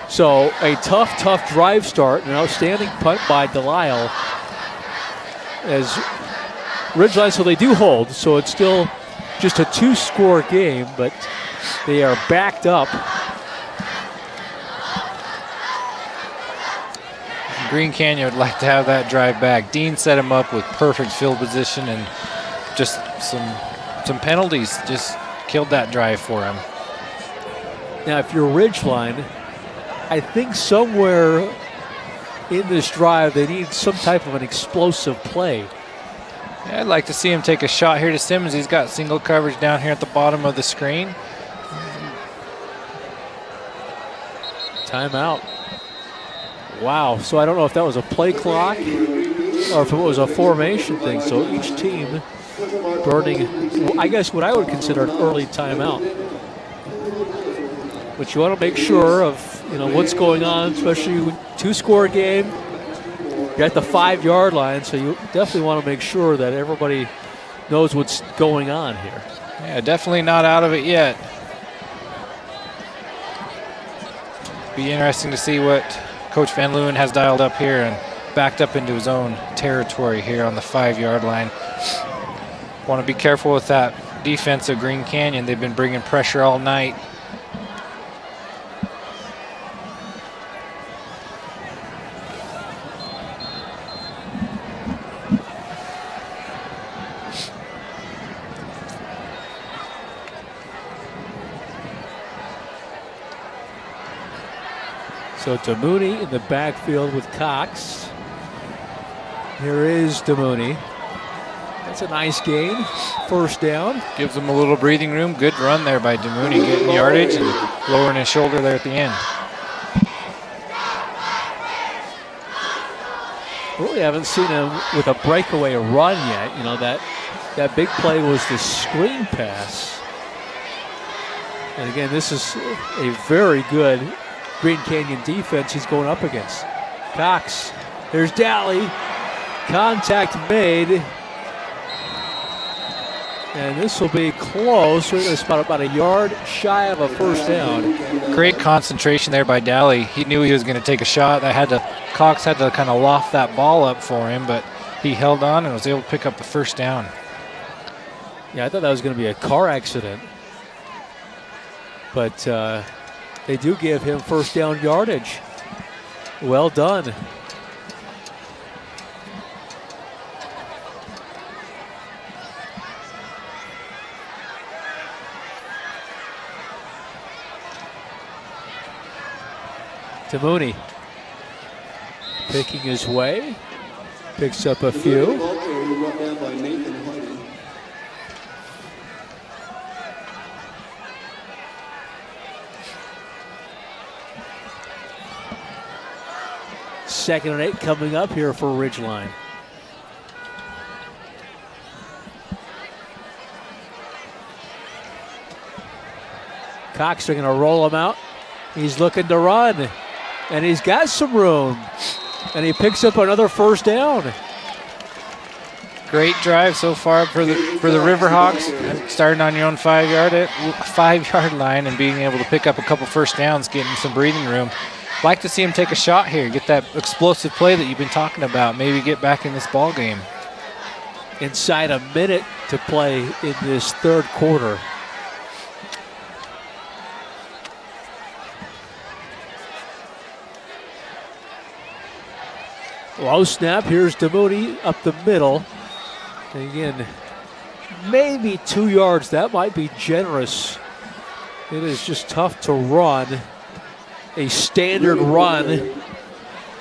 Speaker 1: So a tough drive start. An outstanding punt by Delisle. As Ridgeline, so they do hold. So it's still just a 2-score game, but they are backed up.
Speaker 2: Green Canyon would like to have that drive back. Dean set him up with perfect field position, and just some penalties just killed that drive for him.
Speaker 1: Now, if you're Ridgeline, I think somewhere in this drive they need some type of an explosive play.
Speaker 2: Yeah, I'd like to see him take a shot here to Simmons. He's got single coverage down here at the bottom of the screen.
Speaker 1: Timeout. Wow, so I don't know if that was a play clock or if it was a formation thing. So each team burning, I guess, what I would consider an early timeout. but you want to make sure of what's going on, especially with 2-score game. You're at the 5-yard line, so you definitely want to make sure that everybody knows what's going on here.
Speaker 2: Yeah, definitely not out of it yet. Be interesting to see what Coach Van Leeuwen has dialed up here and backed up into his own territory here on the 5-yard line. Want to be careful with that defense of Green Canyon. They've been bringing pressure all night.
Speaker 1: So Damouni in the backfield with Cox. Here is Damouni. That's a nice gain. First down.
Speaker 2: Gives them a little breathing room. Good run there by Damouni, getting yardage and lowering his shoulder there at the end.
Speaker 1: Really haven't seen him with a breakaway run yet. That big play was the screen pass. And again, this is a very good Green Canyon defense he's going up against. Cox, there's Daly. Contact made. And this will be close. We're going to spot about a yard shy of a first down.
Speaker 2: Great concentration there by Daly. He knew he was going to take a shot. Cox had to kind of loft that ball up for him, but he held on and was able to pick up the first down.
Speaker 1: Yeah, I thought that was going to be a car accident. But they do give him first down yardage. Well done. Damouni picking his way, picks up a few. Second and 8 coming up here for Ridgeline. Cox are going to roll him out. He's looking to run. And he's got some room. And he picks up another first down.
Speaker 2: Great drive so far for the Riverhawks. Starting on your own 5-yard line and being able to pick up a couple first downs, getting some breathing room. Like to see him take a shot here, get that explosive play that you've been talking about, maybe get back in this ball game.
Speaker 1: Inside a minute to play in this third quarter. Low snap, here's Damouni up the middle. And again, maybe 2 yards, that might be generous. It is just tough to run a standard run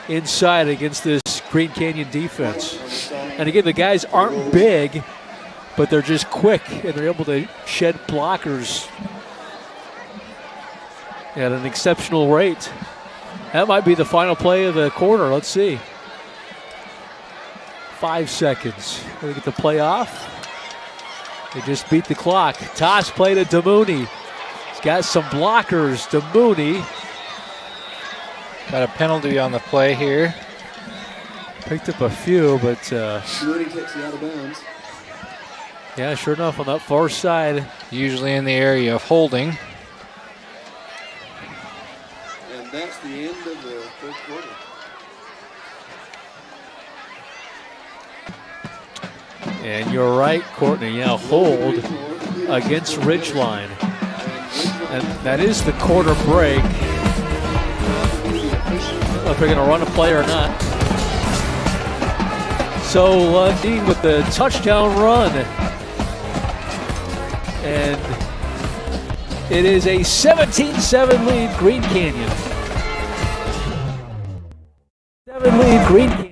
Speaker 1: inside against this Green Canyon defense. And again, the guys aren't big, but they're just quick and they're able to shed blockers at an exceptional rate. That might be the final play of the quarter. Let's see. 5 seconds. They get the play off. They just beat the clock. Toss play to Damouni. He's got some blockers. Damouni.
Speaker 2: Got a penalty on the play here.
Speaker 1: Picked up a few, but
Speaker 7: Damouni kicks it out of bounds.
Speaker 1: yeah, sure enough, on that far side.
Speaker 2: Usually in the area of holding.
Speaker 7: And that's the end of the third quarter.
Speaker 1: And you're right, Courtney. Yeah, hold against Ridgeline. And that is the quarter break. I don't know if they're going to run a play or not. So Lundeen with the touchdown run. And it is a 17-7 lead, Green Canyon. 7 lead, Green Canyon.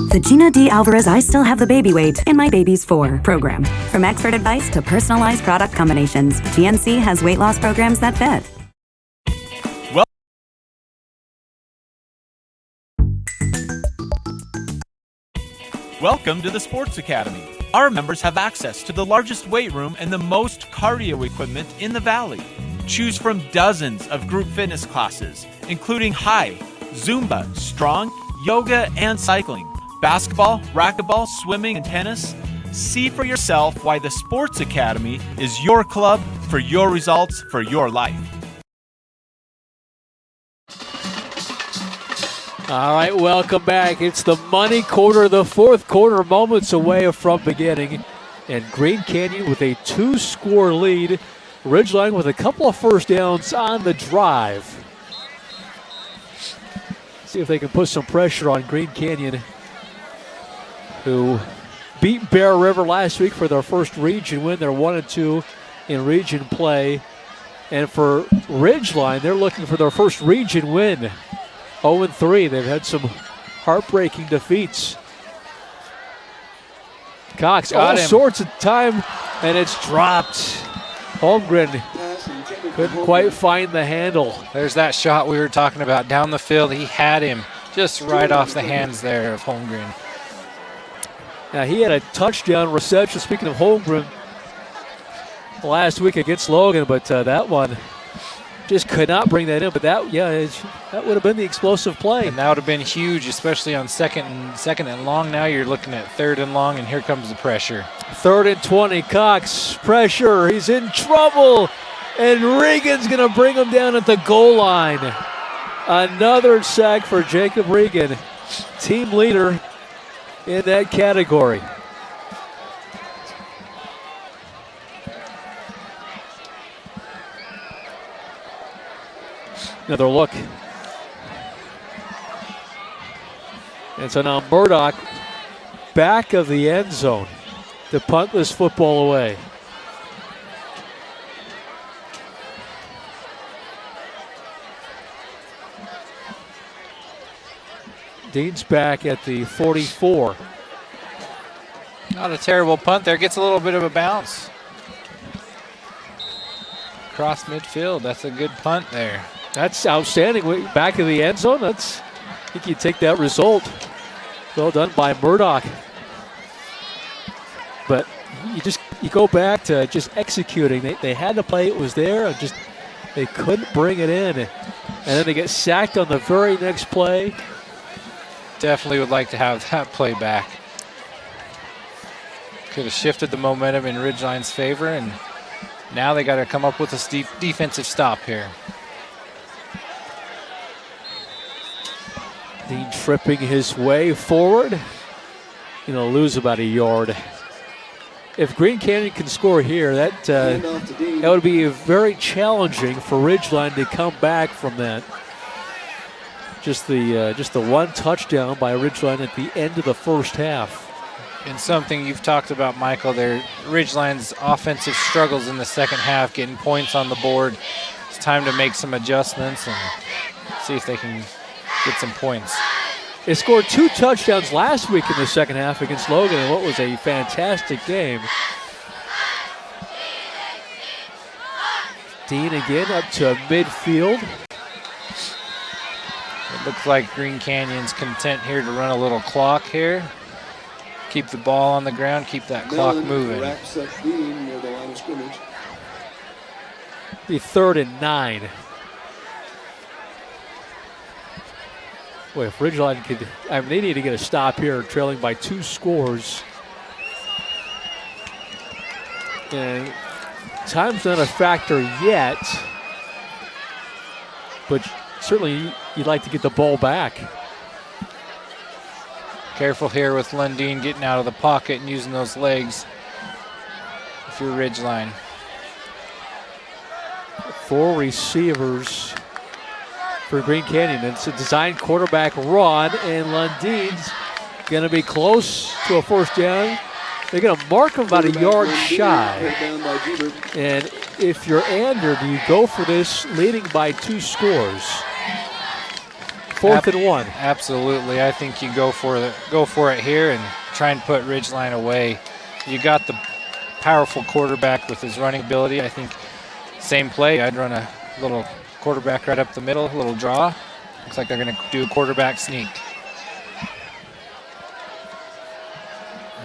Speaker 5: The Gina D. Alvarez I Still Have the Baby Weight in My Baby's 4 program. From expert advice to personalized product combinations, GNC has weight loss programs that fit.
Speaker 6: Welcome to the Sports Academy. Our members have access to the largest weight room and the most cardio equipment in the Valley. Choose from dozens of group fitness classes, including high, Zumba, strong, yoga, and cycling, basketball, racquetball, swimming, and tennis. See for yourself why the Sports Academy is your club for your results for your life.
Speaker 1: All right, welcome back. It's the money quarter, the fourth quarter, moments away from beginning. And Green Canyon with a 2-score lead. Ridgeline with a couple of first downs on the drive. See if they can put some pressure on Green Canyon, who beat Bear River last week for their first region win. They're 1-2 in region play. And for Ridgeline, they're looking for their first region win. 0-3. They've had some heartbreaking defeats. Cox, all sorts of time, and it's dropped. Holmgren couldn't quite find the handle.
Speaker 2: There's that shot we were talking about down the field. He had him just right off the hands there of Holmgren.
Speaker 1: Now, he had a touchdown reception, speaking of Holmgren, last week against Logan, but that one just could not bring that in. But that would have been the explosive play.
Speaker 2: And that would have been huge, especially on second and long. Now you're looking at 3rd and long, and here comes the pressure.
Speaker 1: 3rd and 20, Cox, pressure, he's in trouble, and Regan's going to bring him down at the goal line. Another sack for Jacob Regan, team leader in that category. Another look. And so now Murdoch back of the end zone to punt this football away. Dean's back at the 44.
Speaker 2: Not a terrible punt there. Gets a little bit of a bounce. Across midfield. That's a good punt there.
Speaker 1: That's outstanding. Back of the end zone. I think you take that result. Well done by Murdoch. But you go back to just executing. They had the play. It was there. They couldn't bring it in. And then they get sacked on the very next play.
Speaker 2: Definitely would like to have that play back. Could have shifted the momentum in Ridgeline's favor, and now they got to come up with a defensive stop here.
Speaker 1: Dean tripping his way forward. Lose about a yard. If Green Canyon can score here, that would be very challenging for Ridgeline to come back from that. Just the one touchdown by Ridgeline at the end of the first half.
Speaker 2: And something you've talked about, Michael, their Ridgeline's offensive struggles in the second half, getting points on the board. It's time to make some adjustments and see if they can get some points.
Speaker 1: They scored 2 touchdowns last week in the second half against Logan in what was a fantastic game. Dean again up to midfield.
Speaker 2: It looks like Green Canyon's content here to run a little clock here. Keep the ball on the ground, keep that clock moving.
Speaker 1: Be 3rd and 9. Boy, if Ridgeline could, they need to get a stop here, trailing by 2 scores. And time's not a factor yet, but certainly you'd like to get the ball back.
Speaker 2: Careful here with Lundeen getting out of the pocket and using those legs if you're Ridgeline.
Speaker 1: 4 receivers for Green Canyon. It's a designed quarterback run, and Lundeen's going to be close to a first down. They're going to mark him about a yard shy. And if you're Ander, do you go for this leading by 2 scores? 4th and 1.
Speaker 2: Absolutely. I think you go for it here and try and put Ridgeline away. You got the powerful quarterback with his running ability. I think same play. I'd run a little quarterback right up the middle, a little draw. Looks like they're going to do a quarterback sneak.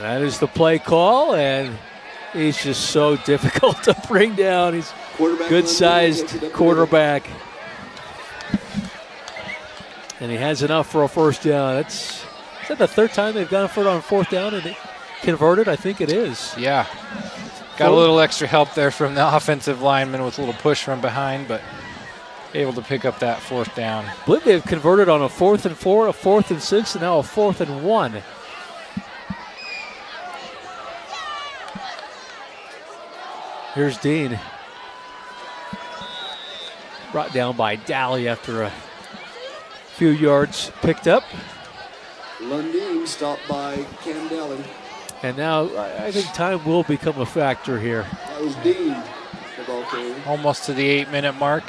Speaker 1: That is the play call, and he's just so difficult to bring down. He's good-sized quarterback. And he has enough for a first down. Is that the third time they've gone for it on fourth down and converted? I think it is.
Speaker 2: Yeah. Got a little extra help there from the offensive lineman with a little push from behind, but able to pick up that fourth down.
Speaker 1: I believe they've converted on a 4th and 4, a 4th and 6, and now a 4th and 1. Here's Dean. Brought down by Daly after a few yards picked up.
Speaker 7: Lundeen stopped by Cam Daly.
Speaker 1: And now I think time will become a factor here.
Speaker 7: That was Dean, the ball carrier.
Speaker 2: Almost to the 8-minute mark.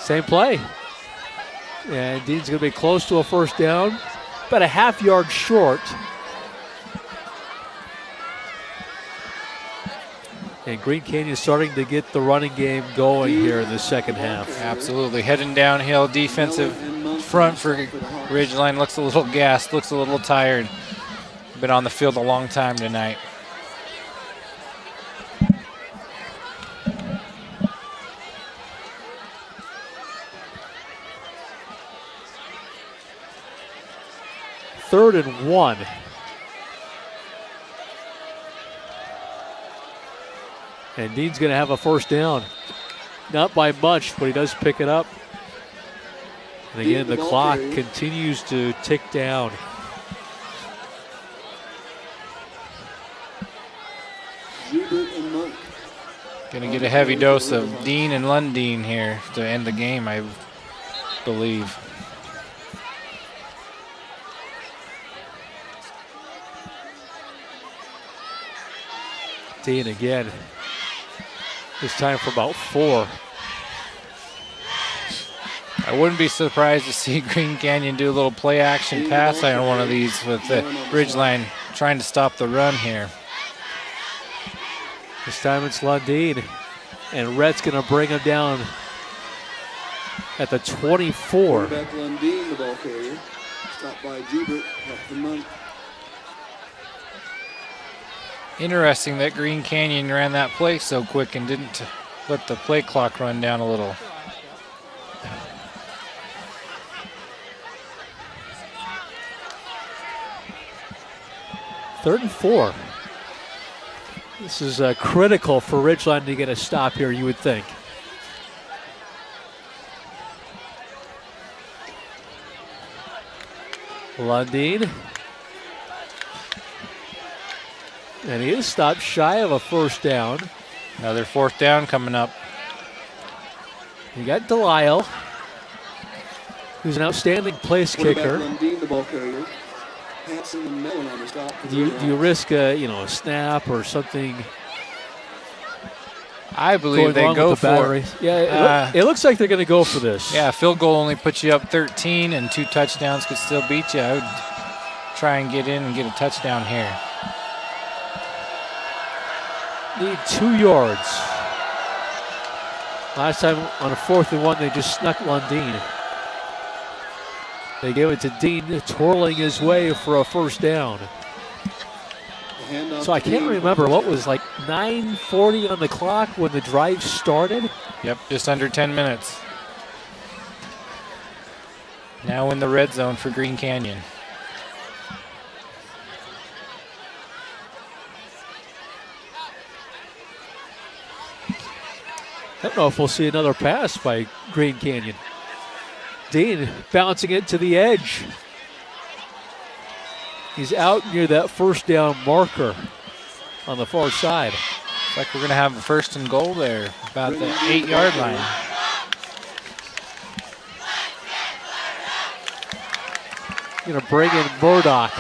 Speaker 1: Same play. And Dean's going to be close to a first down, about a half yard short. And Green Canyon starting to get the running game going here in the second half.
Speaker 2: Absolutely. Heading downhill, defensive front for Ridgeline looks a little gassed, looks a little tired. Been on the field a long time tonight.
Speaker 1: Third and 1. And Dean's going to have a first down. Not by much, but he does pick it up. And again, the clock continues to tick down.
Speaker 2: Going to get a heavy dose of Dean and Lundeen here to end the game, I believe.
Speaker 1: Dean again. This time for about 4.
Speaker 2: I wouldn't be surprised to see Green Canyon do a little play action pass on one of these with the Ridgeline trying to stop the run here.
Speaker 1: This time it's Lundeen. And Rhett's going to bring him down at the 24.
Speaker 7: Quarterback Lundeen, the ball carrier. Stopped by Jubert, left the month.
Speaker 2: Interesting that Green Canyon ran that play so quick and didn't let the play clock run down a little.
Speaker 1: Third and 4. This is critical for Ridgeline to get a stop here, you would think. Lundeen. And he is stopped shy of a first down.
Speaker 2: Another fourth down coming up.
Speaker 1: You got Delisle, who's an outstanding place kicker.
Speaker 7: Lundeen, the ball carrier. Hanson and Mellon on the stop.
Speaker 1: Do you risk a snap or something?
Speaker 2: I believe they go for it.
Speaker 1: Yeah, it looks like they're going to go for this.
Speaker 2: Yeah, field goal only puts you up 13, and 2 touchdowns could still beat you. I would try and get in and get a touchdown here.
Speaker 1: Need 2 yards. Last time on a 4th and 1, they just snuck Lundeen. They gave it to Dean, twirling his way for a first down. So I can't remember, what was like 9:40 on the clock when the drive started?
Speaker 2: Yep, just under 10 minutes. Now in the red zone for Green Canyon.
Speaker 1: I don't know if we'll see another pass by Green Canyon. Dean bouncing it to the edge. He's out near that first down marker on the far side.
Speaker 2: Looks like we're going to have a first and goal there, about the 8-yard line.
Speaker 1: Going to bring in Murdoch.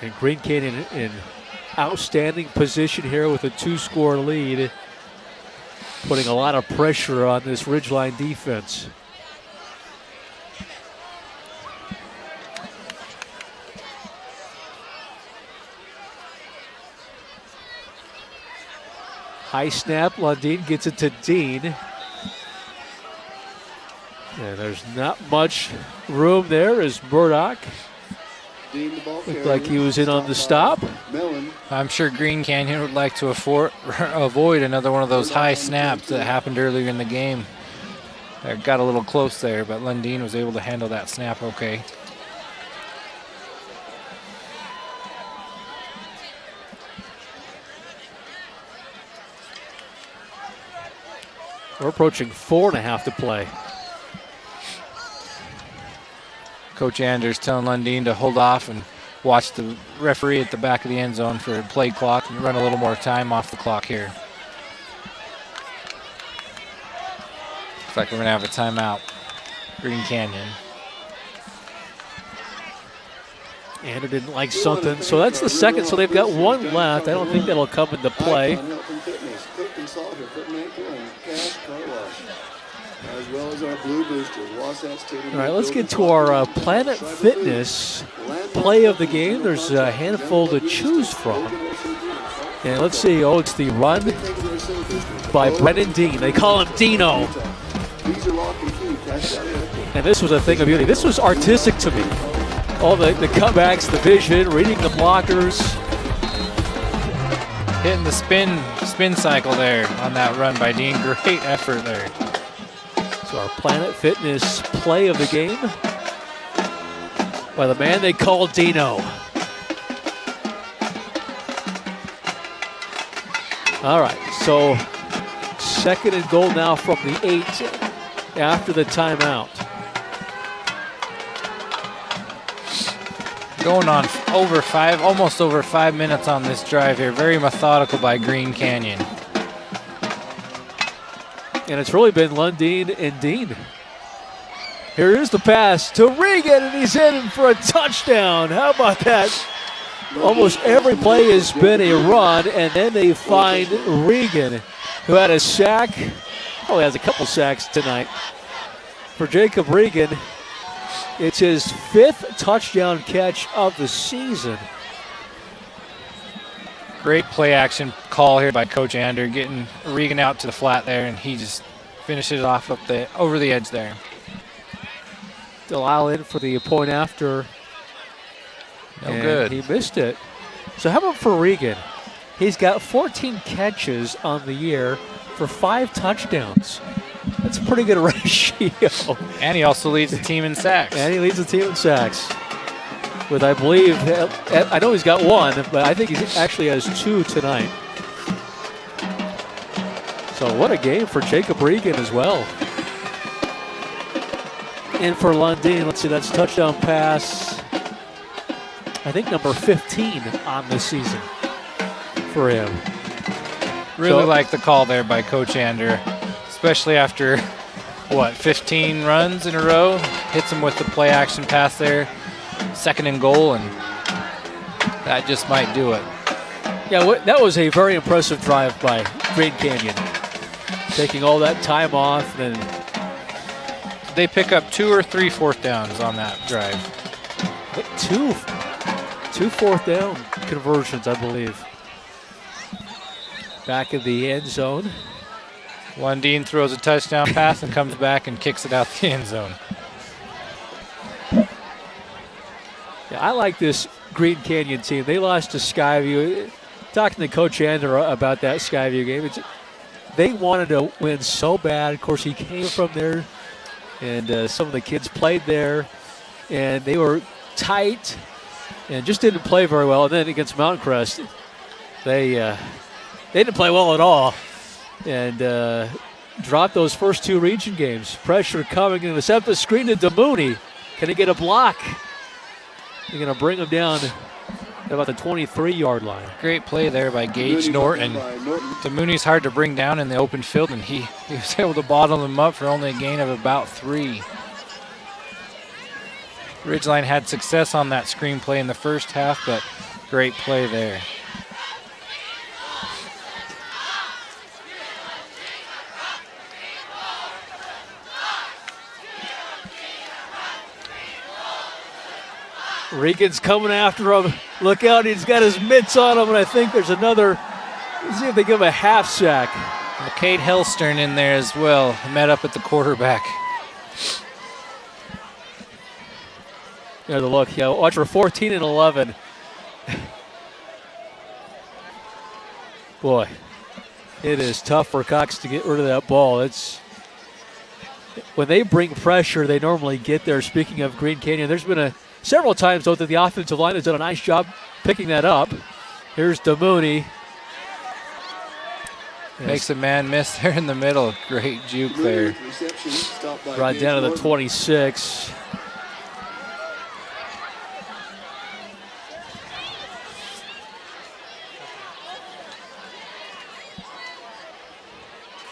Speaker 1: And Green Canyon in outstanding position here with a 2-score lead. putting a lot of pressure on this Ridgeline defense. High snap, Lundin gets it to Dean. And there's not much room there as Murdoch looked like he was in on the stop.
Speaker 2: I'm sure Green Canyon would like to avoid another one of those high snaps that happened earlier in the game. They got a little close there, but Lundin was able to handle that snap okay.
Speaker 1: We're approaching 4.5 to play.
Speaker 2: Coach Anders telling Lundin to hold off and watch the referee at the back of the end zone for a play clock and run a little more time off the clock here. Looks like we're going to have a timeout. Green Canyon.
Speaker 1: Ander didn't like something, so that's the second, so they've got one left. I don't think that'll come into play.
Speaker 7: As well as our blue boosters, Wasatch Tatum.
Speaker 1: All right, let's get to our Planet Fitness play of the game. There's a handful to choose from. And let's see, it's the run by Brennan Dean. They call him Dino. And this was a thing of beauty. This was artistic to me. All the cutbacks, the vision, reading the blockers.
Speaker 2: Hitting the spin cycle there on that run by Dean. Great effort there.
Speaker 1: So our Planet Fitness play of the game by the man they call Dino. All right, so 2nd and goal now from the 8 after the timeout.
Speaker 2: Going on almost over 5 minutes on this drive here. Very methodical by Green Canyon.
Speaker 1: And it's really been Lundin and Dean. Here is the pass to Regan, and he's in for a touchdown. How about that? Almost every play has been a run, and then they find Regan, who had a sack. Oh, he has a couple sacks tonight. For Jacob Regan, it's his 5th touchdown catch of the season.
Speaker 2: Great play action call here by Coach Ander, getting Regan out to the flat there, and he just finishes it off over the edge there.
Speaker 1: Delisle in for the point after.
Speaker 2: No good.
Speaker 1: He missed it. So how about for Regan? He's got 14 catches on the year for 5 touchdowns. That's a pretty good ratio.
Speaker 2: And he also leads the team in sacks.
Speaker 1: And he leads the team in sacks. With, I believe, I know he's got 1, but I think he actually has 2 tonight. So what a game for Jacob Regan as well. And for Lundin, let's see, that's touchdown pass, I think number 15 on the season for him.
Speaker 2: Really like the call there by Coach Ander, especially after, 15 runs in a row. Hits him with the play action pass there. 2nd and goal, and that just might do it.
Speaker 1: Yeah, that was a very impressive drive by Green Canyon. Taking all that time off, and
Speaker 2: they pick up 2 or 3 4th downs on that drive.
Speaker 1: I think two 4th down conversions, I believe. Back in the end zone.
Speaker 2: Lundin throws a touchdown pass and comes back and kicks it out the end zone.
Speaker 1: Yeah, I like this Green Canyon team. They lost to Skyview. Talking to Coach Ander about that Skyview game, they wanted to win so bad. Of course, he came from there, and some of the kids played there, and they were tight and just didn't play very well. And then against Mountain Crest, they didn't play well at all, and dropped those first 2 region games. Pressure coming in the 7th, screen to DeMooney. Can he get a block? They're going to bring him down at about the 23-yard line.
Speaker 2: Great play there by Gage Norton. DeMooney's hard to bring down in the open field, and he was able to bottle him up for only a gain of about 3. Ridgeline had success on that screen play in the first half, but great play there.
Speaker 1: Regan's coming after him. Look out, he's got his mitts on him, and I think there's another. Let's see if they give him a half sack.
Speaker 2: Cade Hellstern in there as well, met up at the quarterback.
Speaker 1: Yeah, the look. Yeah, watch for 14 and 11. Boy, it is tough for Cox to get rid of that ball. It's when they bring pressure, they normally get there. Speaking of Green Canyon, there's been several times though that the offensive line has done a nice job picking that up. Here's DeMooney.
Speaker 2: Makes a man miss there in the middle. Great juke there.
Speaker 1: Right down to the 26.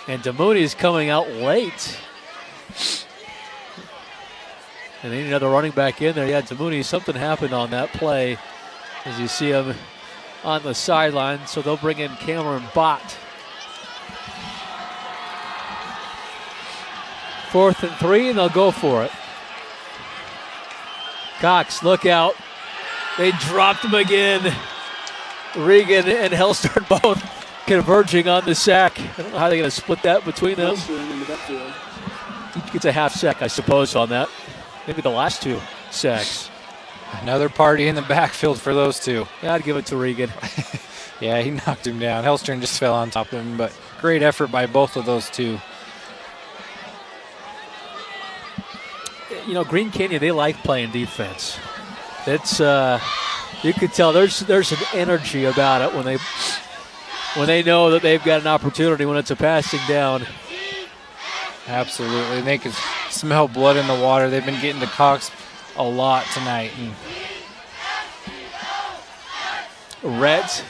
Speaker 1: And DeMooney is coming out late. And they need another running back in there. Yeah, DeMooney, something happened on that play as you see him on the sideline. So they'll bring in Cameron Bott. 4th and 3, and they'll go for it. Cox, look out. They dropped him again. Regan and Hellstern both converging on the sack. I don't know how they're going to split that between them. He gets a half sack, I suppose, on that. Maybe the last 2 sacks.
Speaker 2: Another party in the backfield for those 2.
Speaker 1: Yeah, I'd give it to Regan.
Speaker 2: Yeah, he knocked him down. Hellstern just fell on top of him, but great effort by both of those 2.
Speaker 1: You know, Green Canyon, they like playing defense. It's you could tell there's an energy about it when they know that they've got an opportunity when it's a passing down.
Speaker 2: Absolutely. They can smell blood in the water. They've been getting to Cox a lot tonight.
Speaker 1: Rhett,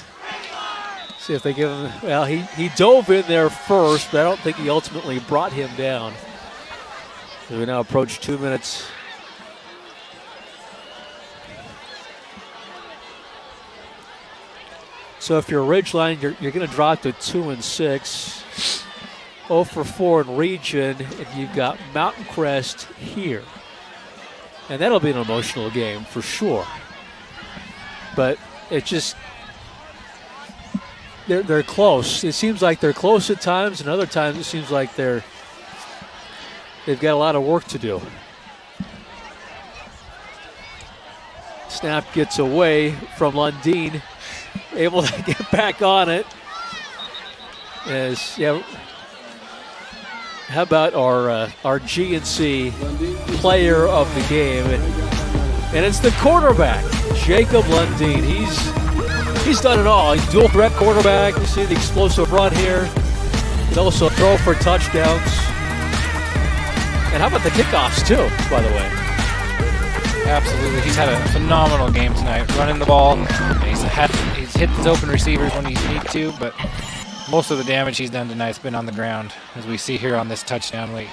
Speaker 1: see if they give him, well, he dove in there first, but I don't think he ultimately brought him down. So we now approach 2 minutes. So if you're Ridgeline, you're going to drop to 2 and 6. 0 for 4 in region, and you've got Mountain Crest here. And that'll be an emotional game for sure. But it's just, they're close. It seems like they're close at times, and other times it seems like they've got a lot of work to do. Snap gets away from Lundeen, able to get back on it. How about our GNC player of the game? And it's the quarterback, Jacob Lundeen. He's done it all. He's dual threat quarterback. You see the explosive run here. He also throw for touchdowns. And how about the kickoffs too, by the way?
Speaker 2: Absolutely. He's had a phenomenal game tonight, running the ball. He's hit his open receivers when he's need to, but most of the damage he's done tonight's been on the ground, as we see here on this touchdown late.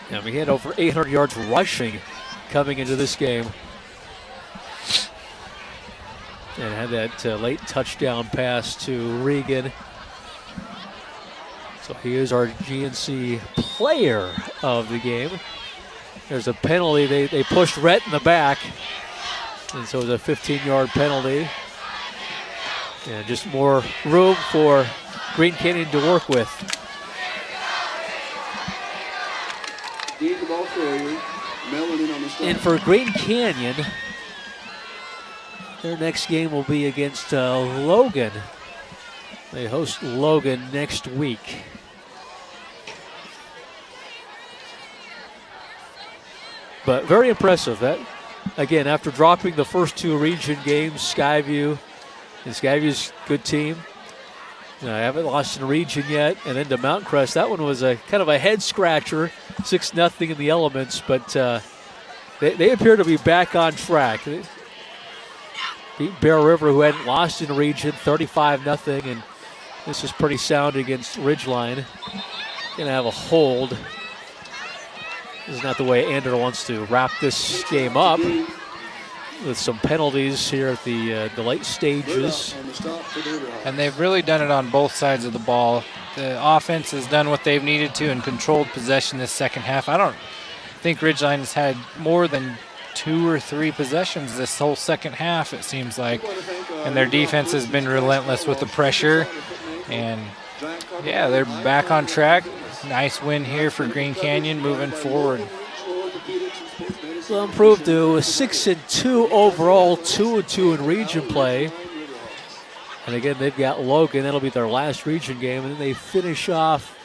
Speaker 1: Yeah, we had over 800 yards rushing coming into this game. And had that late touchdown pass to Regan. So he is our GNC player of the game. There's a penalty. They pushed Rhett in the back. And so it was a 15-yard penalty. And just more room for Green Canyon to work with. And for Green Canyon, their next game will be against Logan. They host Logan next week. But very impressive. That, again, after dropping the first 2 region games, Skyview, and Skyview's a good team. I haven't lost in a region yet. And then to Mountain Crest, that one was a kind of a head scratcher, 6-0 in the elements. But they appear to be back on track. They beat Bear River, who hadn't lost in a region, 35-0. And this is pretty sound against Ridgeline. Going to have a hold. This is not the way Ander wants to wrap this game up, with some penalties here at the late stages.
Speaker 2: And they've really done it on both sides of the ball. The offense has done what they've needed to and controlled possession this second half. I don't think Ridgeline has had more than 2 or 3 possessions this whole second half, it seems like. And their defense has been relentless with the pressure. And, yeah, they're back on track. Nice win here for Green Canyon moving forward.
Speaker 1: They'll improve to 6-2 overall, 2-2 in region play. And again, they've got Logan. That'll be their last region game. And then they finish off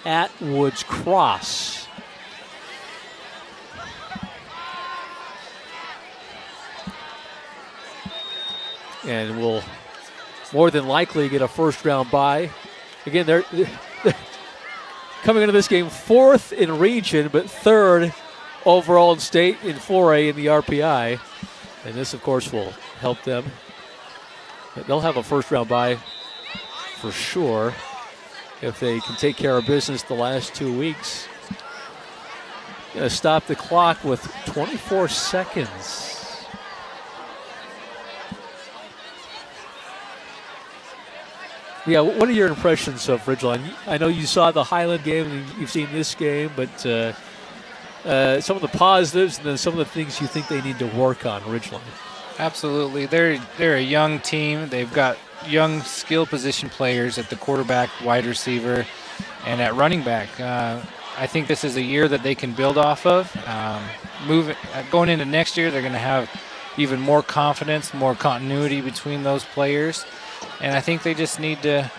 Speaker 1: at Woods Cross. And will more than likely get a first-round bye. Again, they're coming into this game 4th in region, but 3rd overall in state in 4A in the RPI. And this, of course, will help them. They'll have a first-round bye for sure if they can take care of business the last 2 weeks. Gonna stop the clock with 24 seconds. Yeah, what are your impressions of Ridgeline? I know you saw the Highland game and you've seen this game, but some of the positives and then some of the things you think they need to work on, Ridgeline.
Speaker 2: Absolutely. They're a young team. They've got young skill position players at the quarterback, wide receiver, and at running back. I think this is a year that they can build off of. Going into next year, they're going to have even more confidence, more continuity between those players. And I think they just need to,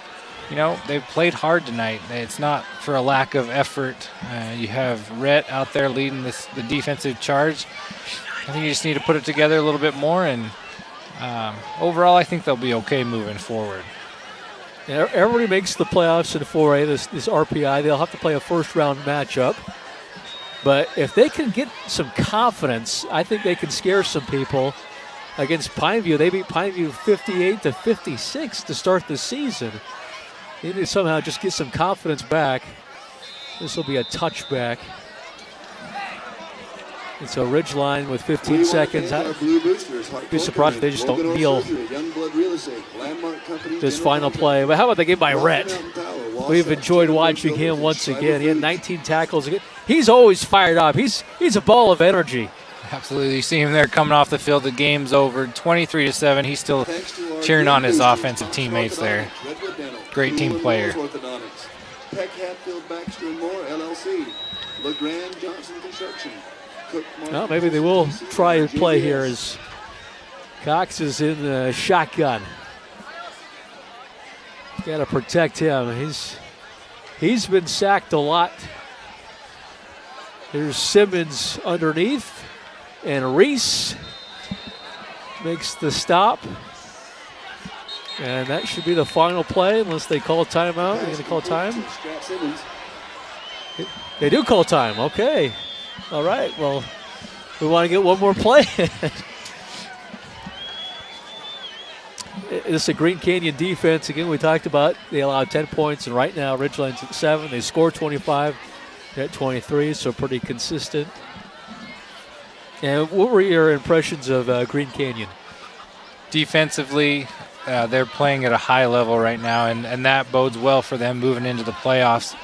Speaker 2: they've played hard tonight. It's not for a lack of effort. You have Rhett out there leading the defensive charge. I think you just need to put it together a little bit more, and overall I think they'll be okay moving forward.
Speaker 1: Yeah, everybody makes the playoffs in 4A, this RPI. They'll have to play a first-round matchup. But if they can get some confidence, I think they can scare some people. Against Pineview, they beat Pineview 58-56 to start the season. They need to somehow just get some confidence back. This will be a touchback. And so Ridgeline with 15 seconds. I'd be surprised if they just don't kneel this final play. But how about the game by Rhett? We've enjoyed watching him once again. He had 19 tackles again. He's always fired up. He's a ball of energy.
Speaker 2: Absolutely. You see him there coming off the field. The game's over, 23-7. He's still cheering on his offensive teammates there. Great team player.
Speaker 1: Well, maybe they will try and play here as Cox is in the shotgun. Got to protect him. He's been sacked a lot. There's Simmons underneath. And Reese makes the stop. And that should be the final play unless they call timeout. They're going to call time? They do call time. Okay. All right. Well, we want to get one more play. It's a Green Canyon defense. Again, we talked about they allowed 10 points, and right now Ridgeline's at 7. They scored 25 at 23, so pretty consistent. And what were your impressions of Green Canyon?
Speaker 2: Defensively, they're playing at a high level right now, and that bodes well for them moving into the playoffs.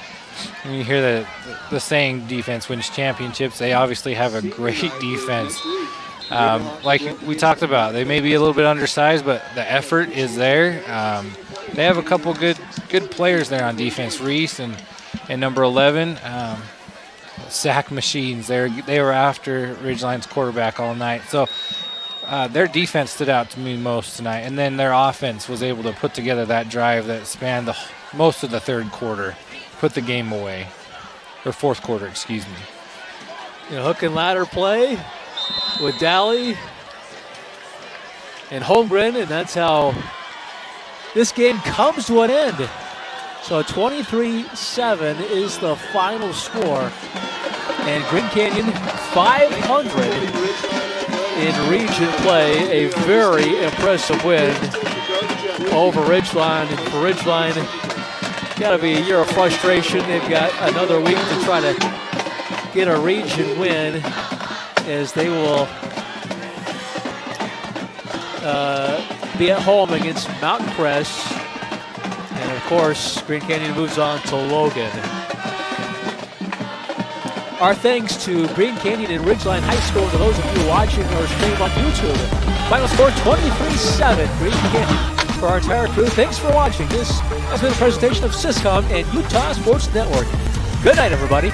Speaker 2: And you hear the saying, defense wins championships. They obviously have a great defense. Like we talked about, they may be a little bit undersized, but the effort is there. They have a couple good players there on defense, Reese and number 11. Sack machines. They were after Ridgeline's quarterback all night. So their defense stood out to me most tonight. And then their offense was able to put together that drive that spanned most of the third quarter, put the game away. Or fourth quarter, excuse me.
Speaker 1: Hook and ladder play with Daly and Holmgren, and that's how this game comes to an end. So 23-7 is the final score. And Green Canyon 500 in region play. A very impressive win over Ridgeline. And for Ridgeline, got to be a year of frustration. They've got another week to try to get a region win as they will be at home against Mountain Crest. And of course, Green Canyon moves on to Logan. Our thanks to Green Canyon and Ridgeline High School, and to those of you watching our stream on YouTube. Final score 23-7, Green Canyon. For our entire crew, thanks for watching. This has been a presentation of Syscom and Utah Sports Network. Good night, everybody.